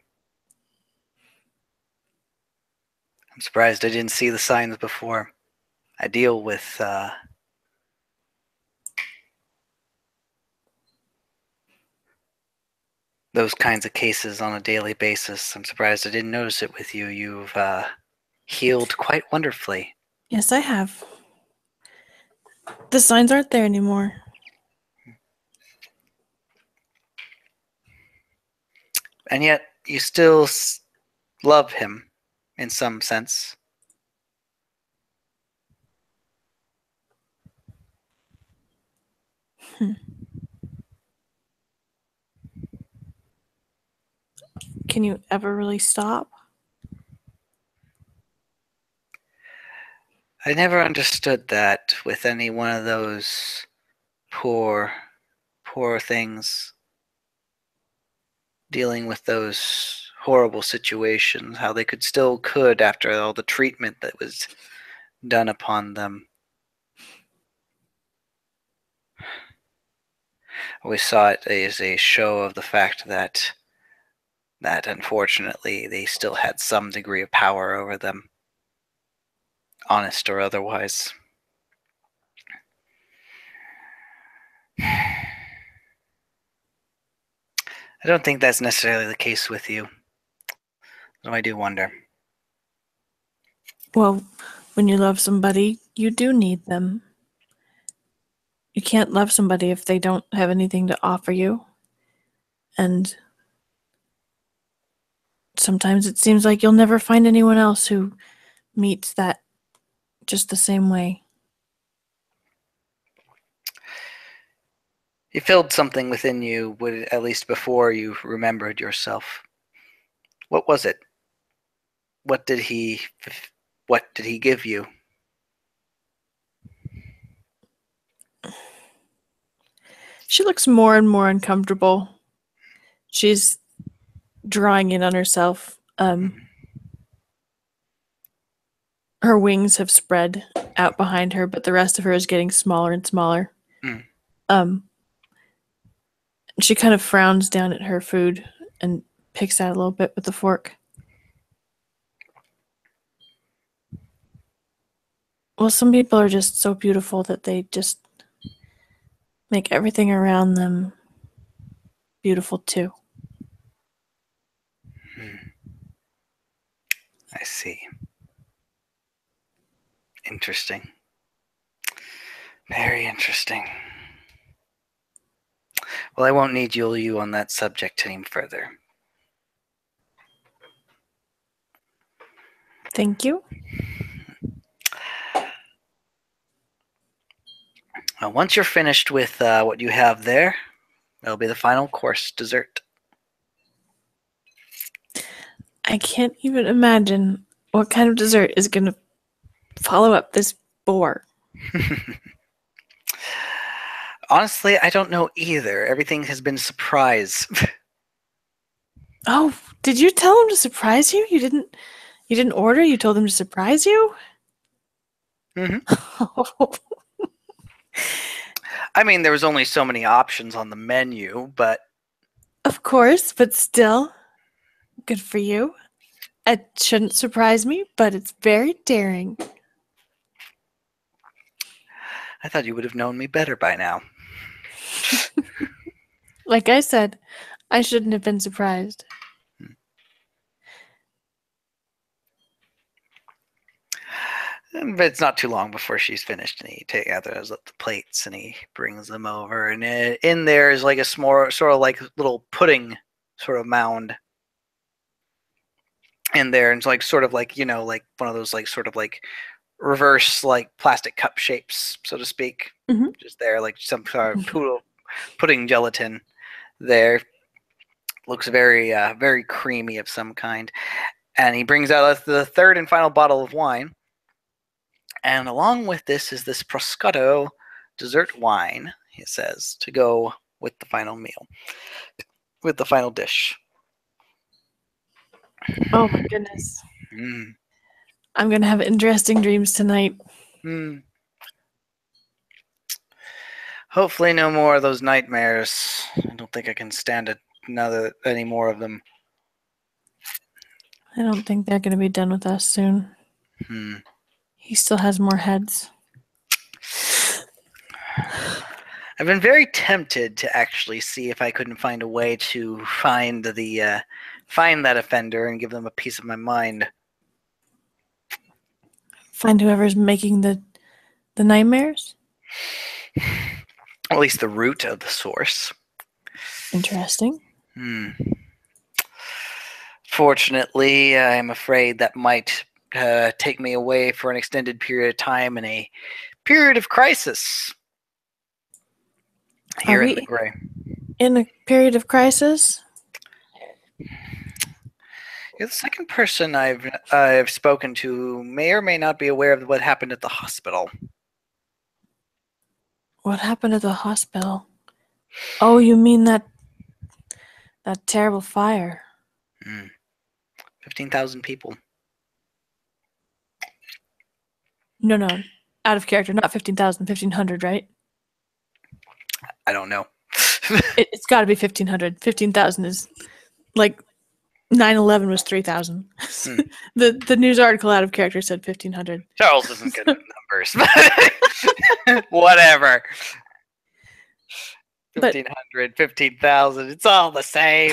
I'm surprised I didn't see the signs before. I deal with those kinds of cases on a daily basis. I'm surprised I didn't notice it with you. You've healed quite wonderfully. Yes, I have. The signs aren't there anymore. And yet, you still love him, in some sense. Can you ever really stop? I never understood that with any one of those poor things. Dealing with those horrible situations, how they could after all the treatment that was done upon them. I always saw it as a show of the fact that unfortunately they still had some degree of power over them, honest or otherwise. I don't think that's necessarily the case with you, though I do wonder. Well, when you love somebody, you do need them. You can't love somebody if they don't have anything to offer you. And sometimes it seems like you'll never find anyone else who meets that just the same way. He filled something within you, at least before you remembered yourself. What was it? What did he give you? She looks more and more uncomfortable. She's drawing in on herself. Her wings have spread out behind her, but the rest of her is getting smaller and smaller. She kind of frowns down at her food and picks out a little bit with the fork. Well, some people are just so beautiful that they just make everything around them beautiful too. I see. Interesting. Very interesting. Well, I won't need you on that subject any further. Thank you. Once you're finished with what you have there, that'll be the final course, dessert. I can't even imagine what kind of dessert is going to follow up this boar. Honestly, I don't know either. Everything has been surprise. Oh, did you tell him to surprise you? You didn't order? You told him to surprise you? Mm-hmm. I mean, there was only so many options on the menu, but... Of course, but still. Good for you. It shouldn't surprise me, but it's very daring. I thought you would have known me better by now. Like I said, I shouldn't have been surprised. But it's not too long before she's finished, and he gathers up the plates and he brings them over. And in there is like a small, sort of like little pudding sort of mound in there, and it's like sort of like, you know, like one of those like sort of like reverse like plastic cup shapes, so to speak. Mm-hmm. Just there, like some sort of pudding gelatin. There looks very very creamy of some kind. And he brings out the third and final bottle of wine. And along with this is this Prosciutto dessert wine, he says, to go with the final meal, with the final dish. Oh my goodness. Mm. I'm going to have interesting dreams tonight. Mm. Hopefully no more of those nightmares. I don't think I can stand any more of them. I don't think they're going to be done with us soon. He still has more heads. I've been very tempted to actually see if I couldn't find a way to find find that offender and give them a piece of my mind. Find whoever's making the nightmares? At least the root of the source. Interesting. Fortunately, I'm afraid that might take me away for an extended period of time in a period of crisis here in the Gray. In a period of crisis? You're the second person I've spoken to who may or may not be aware of what happened at the hospital. What happened at the hospital? Oh, you mean that terrible fire? 15,000 people. No. Out of character. Not 15,000. 1,500, right? I don't know. It's got to be 1,500. 15,000 is like 9/11 was 3,000. The news article out of character said 1,500. Charles isn't good at numbers. Whatever. 1,500, 15,000. It's all the same.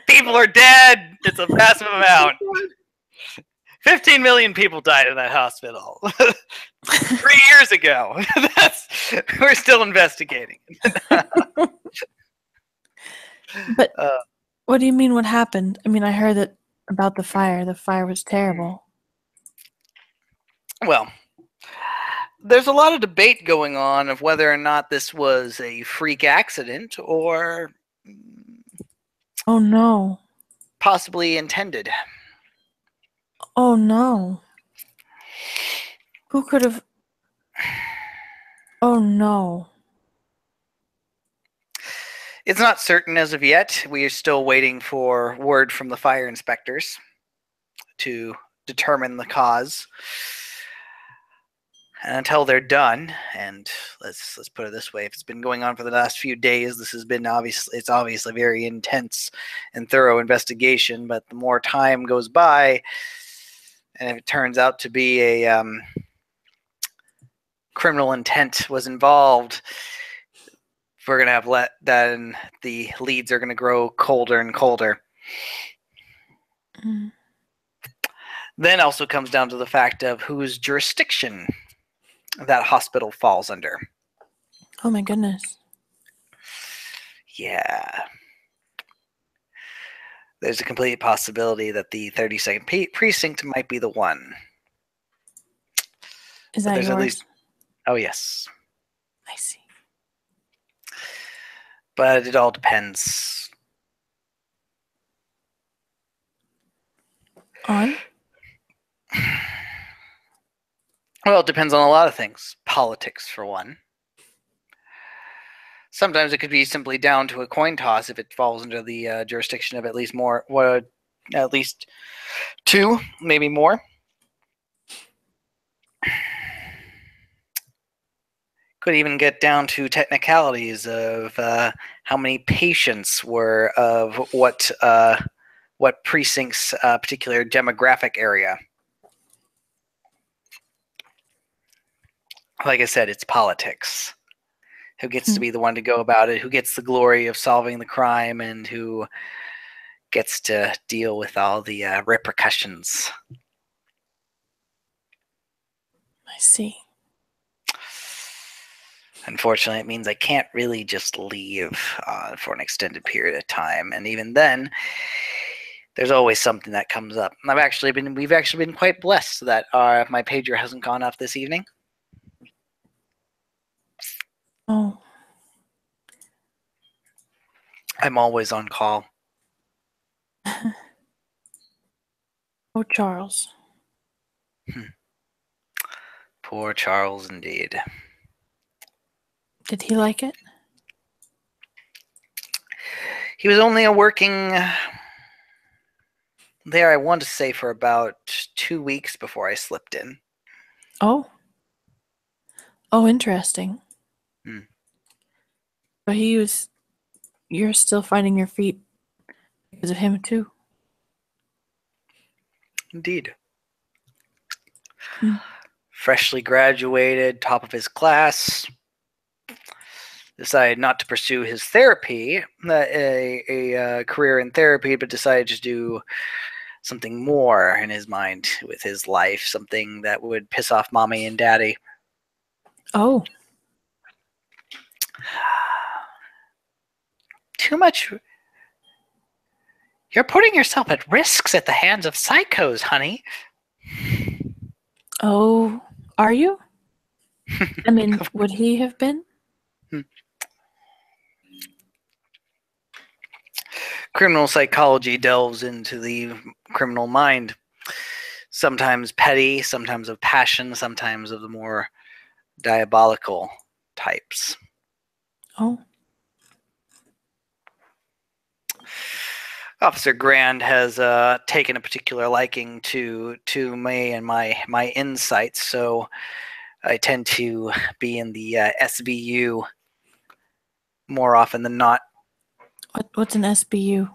People are dead. It's a massive amount. 15 million people died in that hospital 3 years ago. We're still investigating. But what do you mean? What happened? I mean, I heard that about the fire. The fire was terrible. Well, there's a lot of debate going on of whether or not this was a freak accident or... Oh no. Possibly intended. Oh no. Who could have... Oh no. It's not certain as of yet. We are still waiting for word from the fire inspectors to determine the cause. And until they're done, and let's put it this way, if it's been going on for the last few days, this has been obviously very intense and thorough investigation, but the more time goes by, and if it turns out to be a criminal intent was involved, we're going to have then the leads are going to grow colder and colder. Then also comes down to the fact of whose jurisdiction that hospital falls under. Oh my goodness. Yeah. There's a complete possibility that the 32nd precinct might be the one. Is But that there's yours? at least... Oh, yes. I see. But it all depends. On? Well, it depends on a lot of things. Politics, for one. Sometimes it could be simply down to a coin toss if it falls under the jurisdiction of at least at least two, maybe more. Could even get down to technicalities of how many patients were of what precinct's particular demographic area. Like I said, it's politics. Who gets to be the one to go about it? Who gets the glory of solving the crime, and who gets to deal with all the repercussions? I see. Unfortunately, it means I can't really just leave for an extended period of time, and even then, there's always something that comes up. We've actually been quite blessed that my pager hasn't gone off this evening. Oh. I'm always on call. Oh, Charles. Poor Charles, indeed. Did he like it? He was only working there, I want to say, for about 2 weeks before I slipped in. Oh. Oh, interesting. But you're still finding your feet because of him too. Indeed. Freshly graduated, top of his class. Decided not to pursue his therapy, a career in therapy, but decided to do something more in his mind with his life, something that would piss off mommy and daddy. Oh. Too much. You're putting yourself at risks at the hands of psychos, honey. Oh, are you? I mean, would he have been? Criminal psychology delves into the criminal mind. Sometimes petty, sometimes of passion, sometimes of the more diabolical types. Oh. Officer Grand has taken a particular liking to me and my insights, so I tend to be in the SVU more often than not. What's an SBU?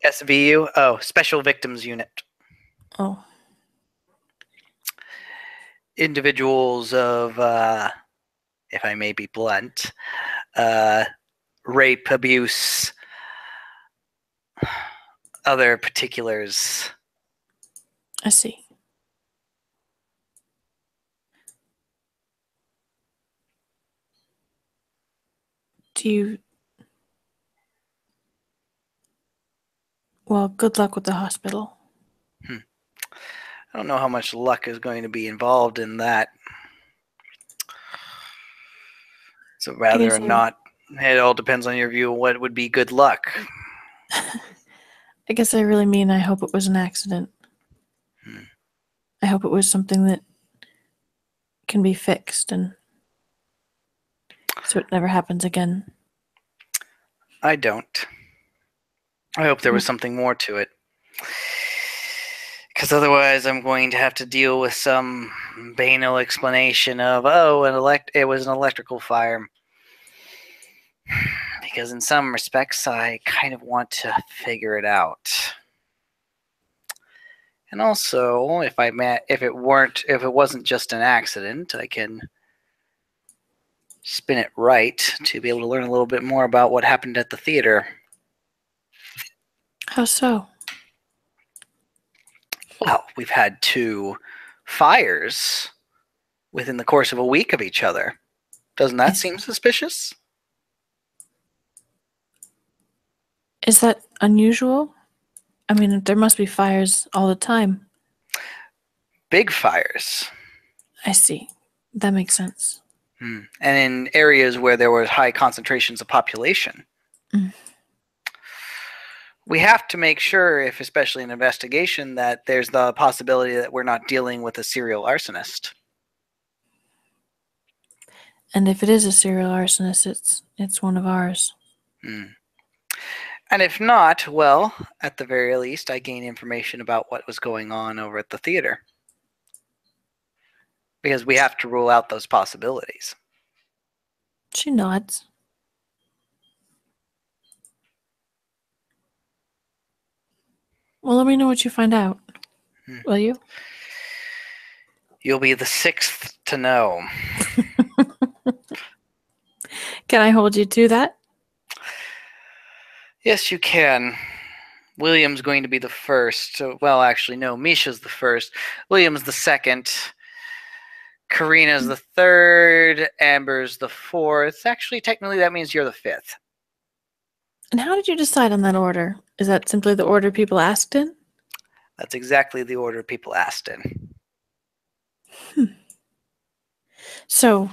SVU? Oh, Special Victims Unit. Oh. Individuals of, if I may be blunt, rape, abuse, other particulars. I see. Well, good luck with the hospital. I don't know how much luck is going to be involved in that. So rather or not, it all depends on your view of what would be good luck. I guess I really mean I hope it was an accident. I hope it was something that can be fixed, and so it never happens again. I don't. I hope there was something more to it. Because otherwise I'm going to have to deal with some banal explanation of, oh, it was an electrical fire. Because in some respects, I kind of want to figure it out. And also, if it wasn't just an accident, I can spin it right to be able to learn a little bit more about what happened at the theater. How so? Well, we've had 2 fires within the course of a week of each other. Doesn't that seem suspicious? Is that unusual? I mean, there must be fires all the time. Big fires. I see. That makes sense. And in areas where there were high concentrations of population. Mm. We have to make sure, if especially an investigation, that there's the possibility that we're not dealing with a serial arsonist. And if it is a serial arsonist, it's one of ours. And if not, well, at the very least, I gain information about what was going on over at the theater. Because we have to rule out those possibilities. She nods. Well, let me know what you find out. Will you? You'll be the 6th to know. Can I hold you to that? Yes, you can. William's going to be the first. Well, actually, no. Misha's the first. William's the second. Karina's the third. Amber's the fourth. Actually, technically, that means you're the fifth. And how did you decide on that order? Is that simply the order people asked in? That's exactly the order people asked in. So,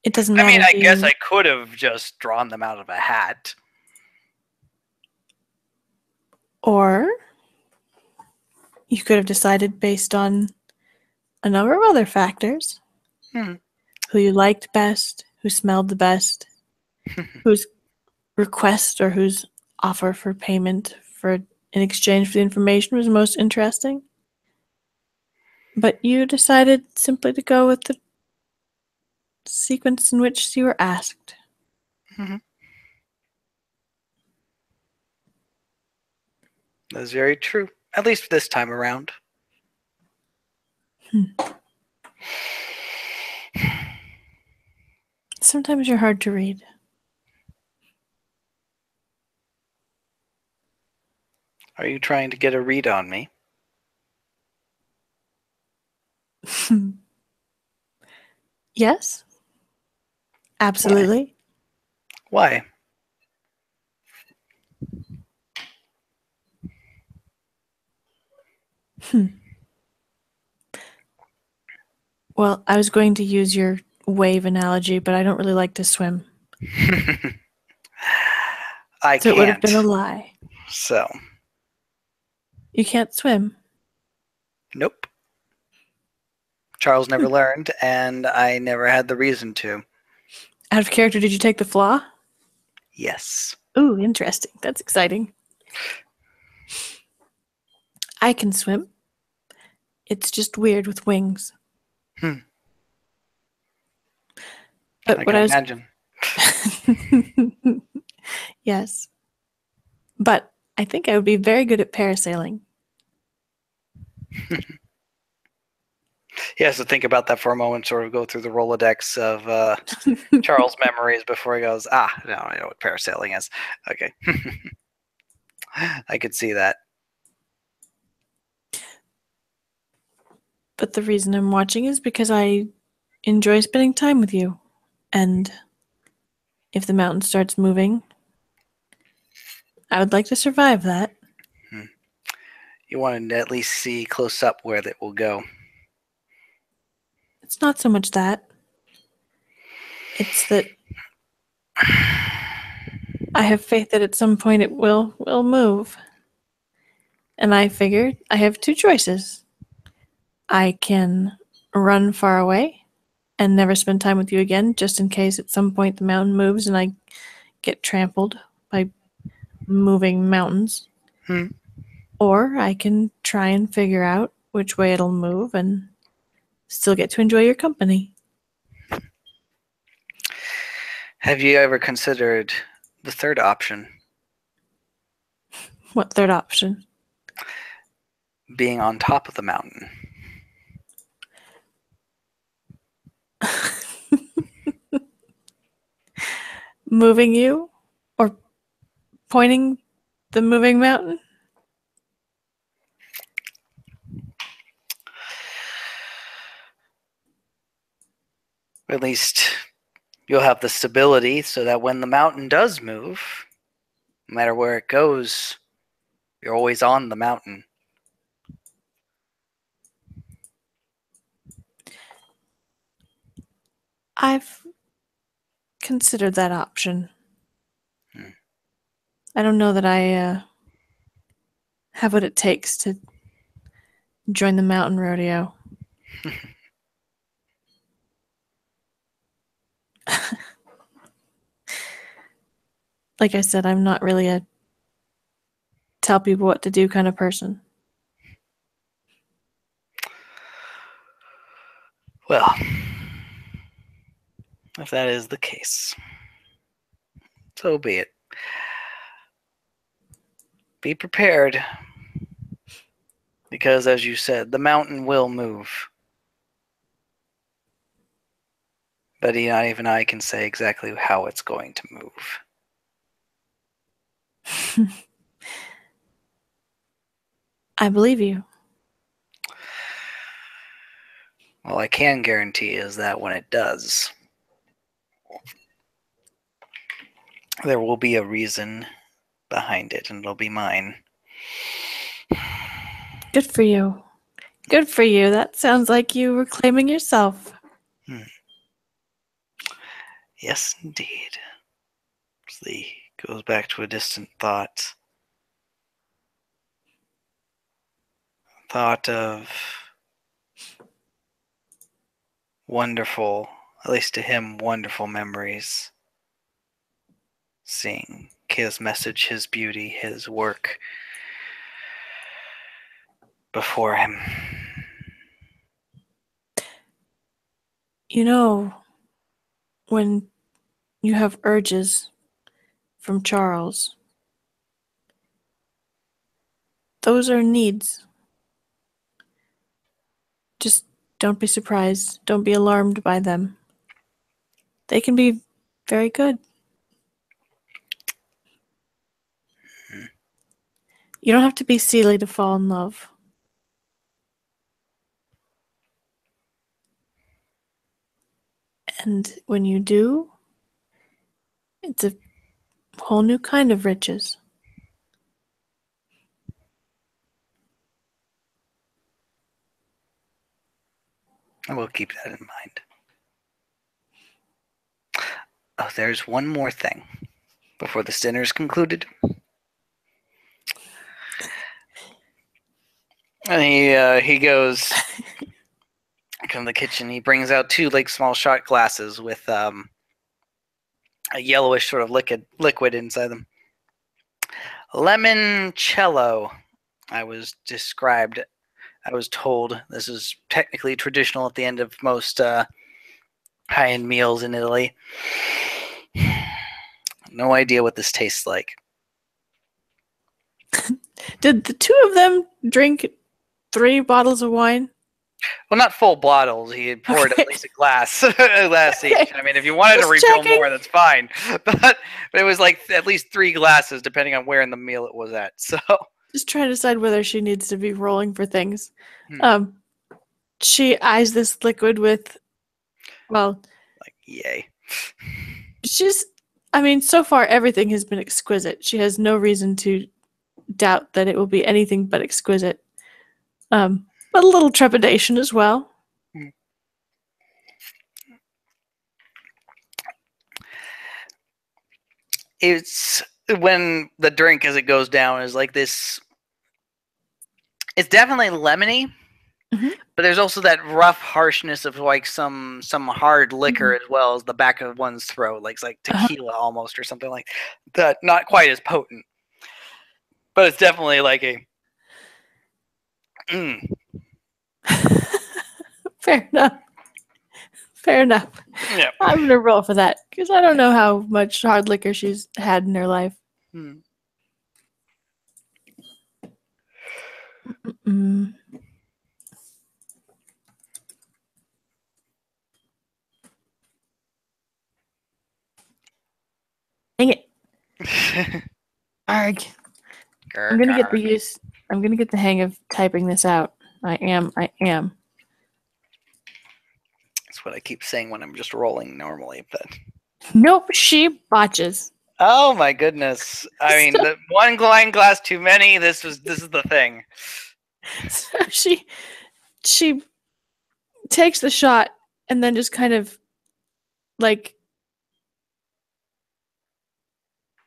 it doesn't matter. I mean, I guess I could have just drawn them out of a hat. Or you could have decided based on a number of other factors. Who you liked best, who smelled the best, whose request or whose offer for payment in exchange for the information was most interesting. But you decided simply to go with the sequence in which you were asked. That's very true. At least this time around. Sometimes you're hard to read. Are you trying to get a read on me? Yes. Absolutely. Why? Well, I was going to use your wave analogy, but I don't really like to swim. I so can't. It would have been a lie. So. You can't swim? Nope. Charles never learned, and I never had the reason to. Out of character, did you take the flaw? Yes. Ooh, interesting. That's exciting. I can swim. It's just weird with wings. But I what can imagine. Yes. But I think I would be very good at parasailing. He has to think about that for a moment, sort of go through the Rolodex of Charles' memories before he goes, no, I know what parasailing is. Okay. I could see that. But the reason I'm watching is because I enjoy spending time with you. And if the mountain starts moving, I would like to survive that. You want to at least see close up where that will go. It's not so much that. It's that I have faith that at some point it will move. And I figured I have two choices. I can run far away and never spend time with you again, just in case at some point the mountain moves and I get trampled by moving mountains. Or I can try and figure out which way it'll move and still get to enjoy your company. Have you ever considered the third option? What third option? Being on top of the mountain. Moving you? Or pointing the moving mountain? At least you'll have the stability so that when the mountain does move, No matter where it goes, you're always on the mountain. I've considered that option. I don't know that I have what it takes to join the mountain rodeo. Like I said, I'm not really a tell people what to do kind of person. Well, if that is the case, so be it. Be prepared. Because, as you said, the mountain will move. But not even I can say exactly how it's going to move. I believe you. All I can guarantee is that when it does, there will be a reason behind it, and it'll be mine. Good for you. Good for you. That sounds like you were claiming yourself. Yes, indeed. He goes back to a distant thought. Thought of wonderful, at least to him, wonderful memories. Seeing his message, his beauty, his work before him. You know, when you have urges from Charles, those are needs. Just don't be surprised. Don't be alarmed by them. They can be very good. You don't have to be Seeley to fall in love. And when you do, it's a whole new kind of riches. I will keep that in mind. Oh, there's one more thing before this dinner is concluded. And he goes from the kitchen. He brings out two small shot glasses with a yellowish sort of liquid inside them. Limoncello. I was told this is technically traditional at the end of most high-end meals in Italy. No idea what this tastes like. Did the two of them drink 3 bottles of wine? Well, not full bottles. He had poured at least a glass each. I mean, if you wanted to refill more, that's fine. But it was at least 3 glasses, depending on where in the meal it was at. So just trying to decide whether she needs to be rolling for things. She eyes this liquid with, well, yay. So far everything has been exquisite. She has no reason to doubt that it will be anything but exquisite. But a little trepidation as well. It's when the drink as it goes down is like this. It's definitely lemony, but there's also that rough harshness of some hard liquor as well as the back of one's throat, like tequila almost or something like that. Not quite as potent, but it's definitely like a. Fair enough. Fair enough. Yeah. I'm gonna roll for that because I don't know how much hard liquor she's had in her life. Dang it! Arg! I'm gonna get the hang of typing this out. I am. That's what I keep saying when I'm just rolling normally, but nope, she botches. Oh my goodness! I mean, So, the one wine glass too many. This is the thing. so she takes the shot and then just kind of like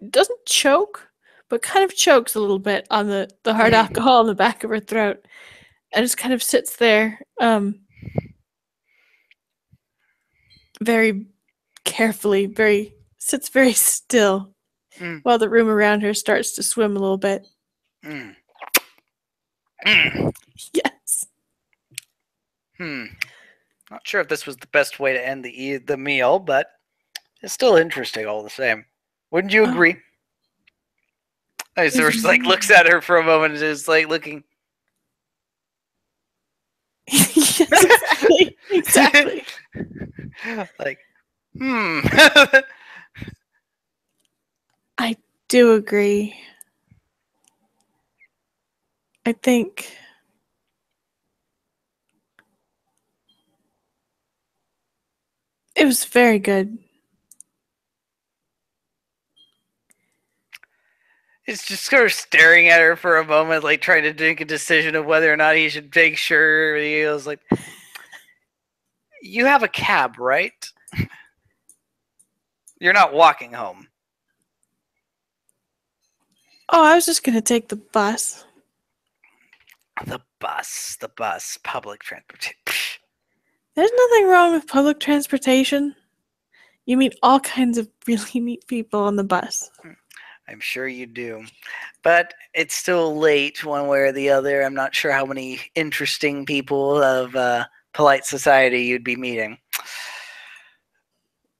doesn't choke, but kind of chokes a little bit on the hard alcohol in the back of her throat, and just kind of sits there, very carefully, sits very still, while the room around her starts to swim a little bit. Yes. Not sure if this was the best way to end the meal, but it's still interesting all the same. Wouldn't you agree? So just like looks at her for a moment and is like looking. Yes, exactly. Like, I do agree. I think it was very good. He's just sort of staring at her for a moment, like trying to make a decision of whether or not he should make sure. He was like, "You have a cab, right? You're not walking home." Oh, I was just gonna take the bus. The bus, public transportation. There's nothing wrong with public transportation. You meet all kinds of really neat people on the bus. I'm sure you do. But it's still late one way or the other. I'm not sure how many interesting people of polite society you'd be meeting.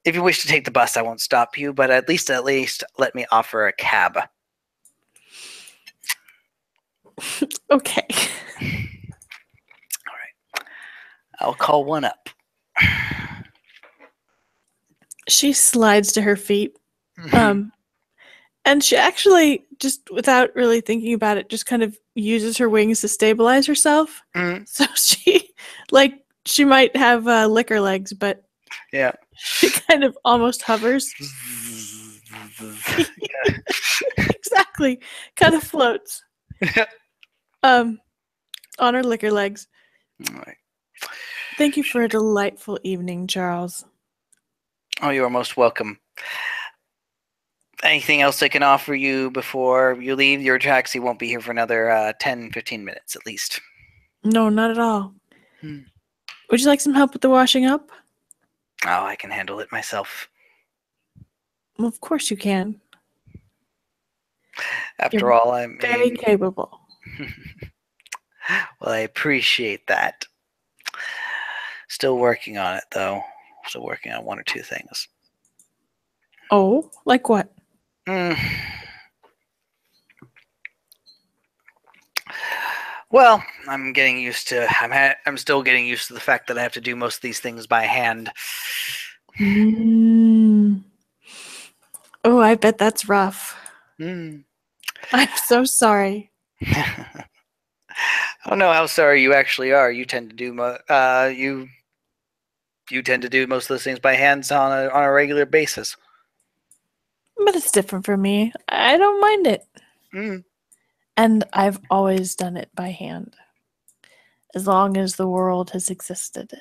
If you wish to take the bus, I won't stop you, but at least let me offer a cab. Okay. All right. I'll call one up. She slides to her feet. And she actually, just without really thinking about it, just kind of uses her wings to stabilize herself. So she might have liquor legs, but yeah, she kind of almost hovers. Exactly. Kind of floats. On her liquor legs. Right. Thank you for a delightful evening, Charles. Oh, you are most welcome. Anything else I can offer you before you leave? Your taxi won't be here for another 10, 15 minutes at least. No, not at all. Would you like some help with the washing up? Oh, I can handle it myself. Well, of course you can. After all, I'm very capable. Well, I appreciate that. Still working on it, though. Still working on one or two things. Oh, like what? Well, I'm getting used to. I'm still getting used to the fact that I have to do most of these things by hand. Oh, I bet that's rough. I'm so sorry. I don't know how sorry you actually are. You tend to do you tend to do most of those things by hands on a regular basis. But it's different for me. I don't mind it. And I've always done it by hand. As long as the world has existed.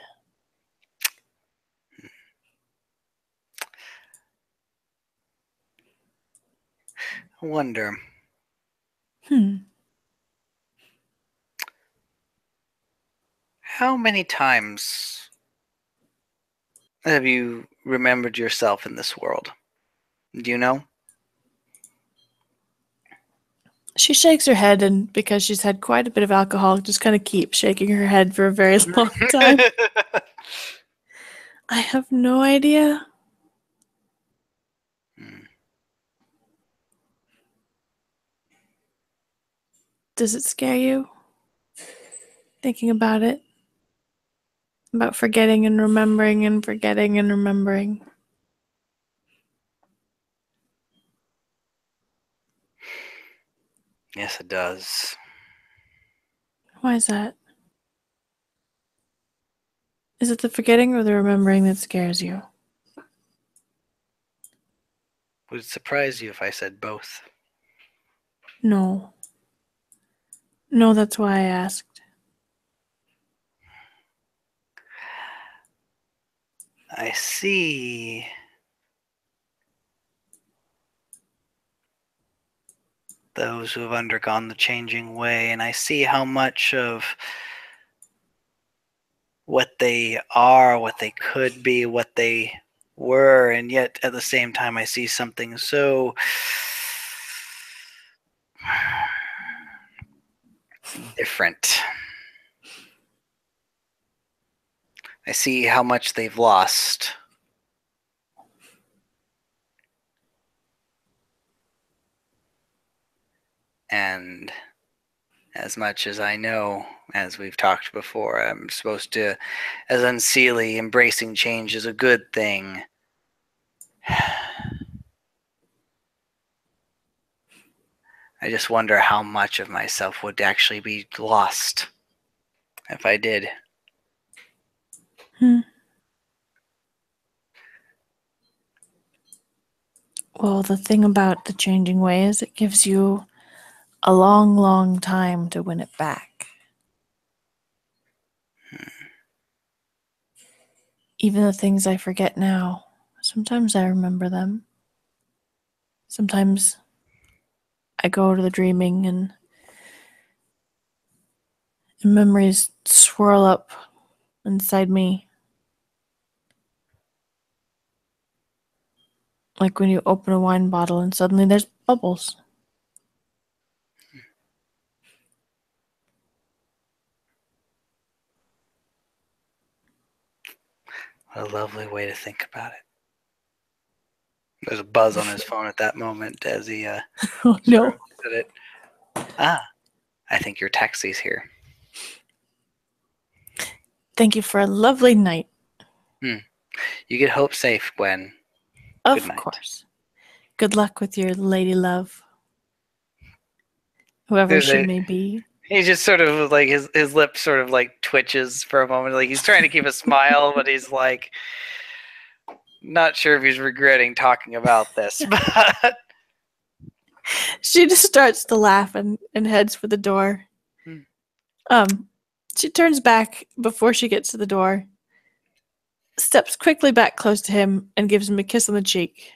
I wonder. How many times have you remembered yourself in this world? Do you know? She shakes her head, and because she's had quite a bit of alcohol, just kind of keeps shaking her head for a very long time. I have no idea. Does it scare you? Thinking about it? About forgetting and remembering and forgetting and remembering? Yes, it does. Why is that? Is it the forgetting or the remembering that scares you? Would it surprise you if I said both? No. No, that's why I asked. I see. Those who have undergone the changing way, and I see how much of what they are, what they could be, what they were, and yet at the same time I see something so different. I see how much they've lost. And as much as I know, as we've talked before, I'm supposed to, as Unseelie, embracing change is a good thing. I just wonder how much of myself would actually be lost if I did. Well, the thing about the changing way is it gives you a long, long time to win it back. Even the things I forget now, sometimes I remember them. Sometimes I go to the dreaming and memories swirl up inside me. Like when you open a wine bottle and suddenly there's bubbles. What a lovely way to think about it. There's a buzz on his phone at that moment as he Oh no. said it. Ah, I think your taxi's here. Thank you for a lovely night. You get hope safe, Gwen. Good Of night. course. Good luck with your lady love. Whoever she may be. He just sort of like his lip sort of like twitches for a moment. Like he's trying to keep a smile, but he's like not sure if he's regretting talking about this. But She just starts to laugh and heads for the door. She turns back before she gets to the door, steps quickly back close to him, and gives him a kiss on the cheek.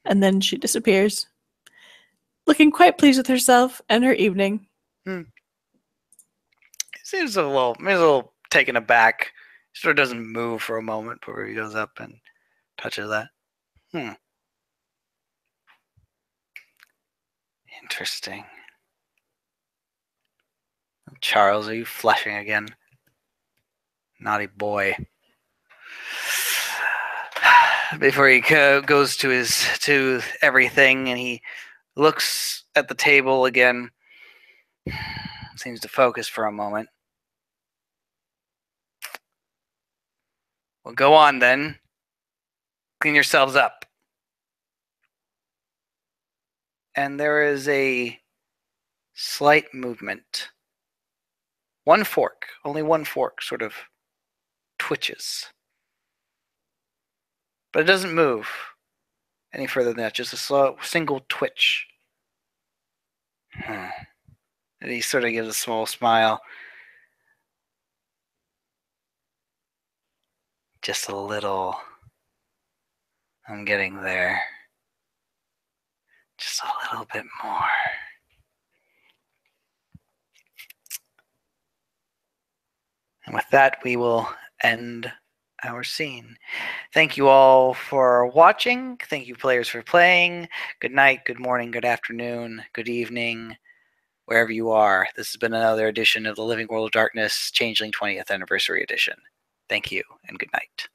And then she disappears, looking quite pleased with herself and her evening. he seems a little taken aback. He sort of doesn't move for a moment before he goes up and touches that. Interesting. Charles, are you flushing again? Naughty boy. Before he goes to everything, and he looks at the table again, seems to focus for a moment. Well, go on then. Clean yourselves up. And there is a slight movement. One fork, only one fork, sort of twitches. But it doesn't move any further than that, just a slow, single twitch. And he sort of gives a small smile. Just a little. I'm getting there. Just a little bit more. And with that, we will end our scene. Thank you all for watching. Thank you, players, for playing. Good night, good morning, good afternoon, good evening, wherever you are. This has been another edition of the Living World of Darkness Changeling 20th Anniversary Edition. Thank you, and good night.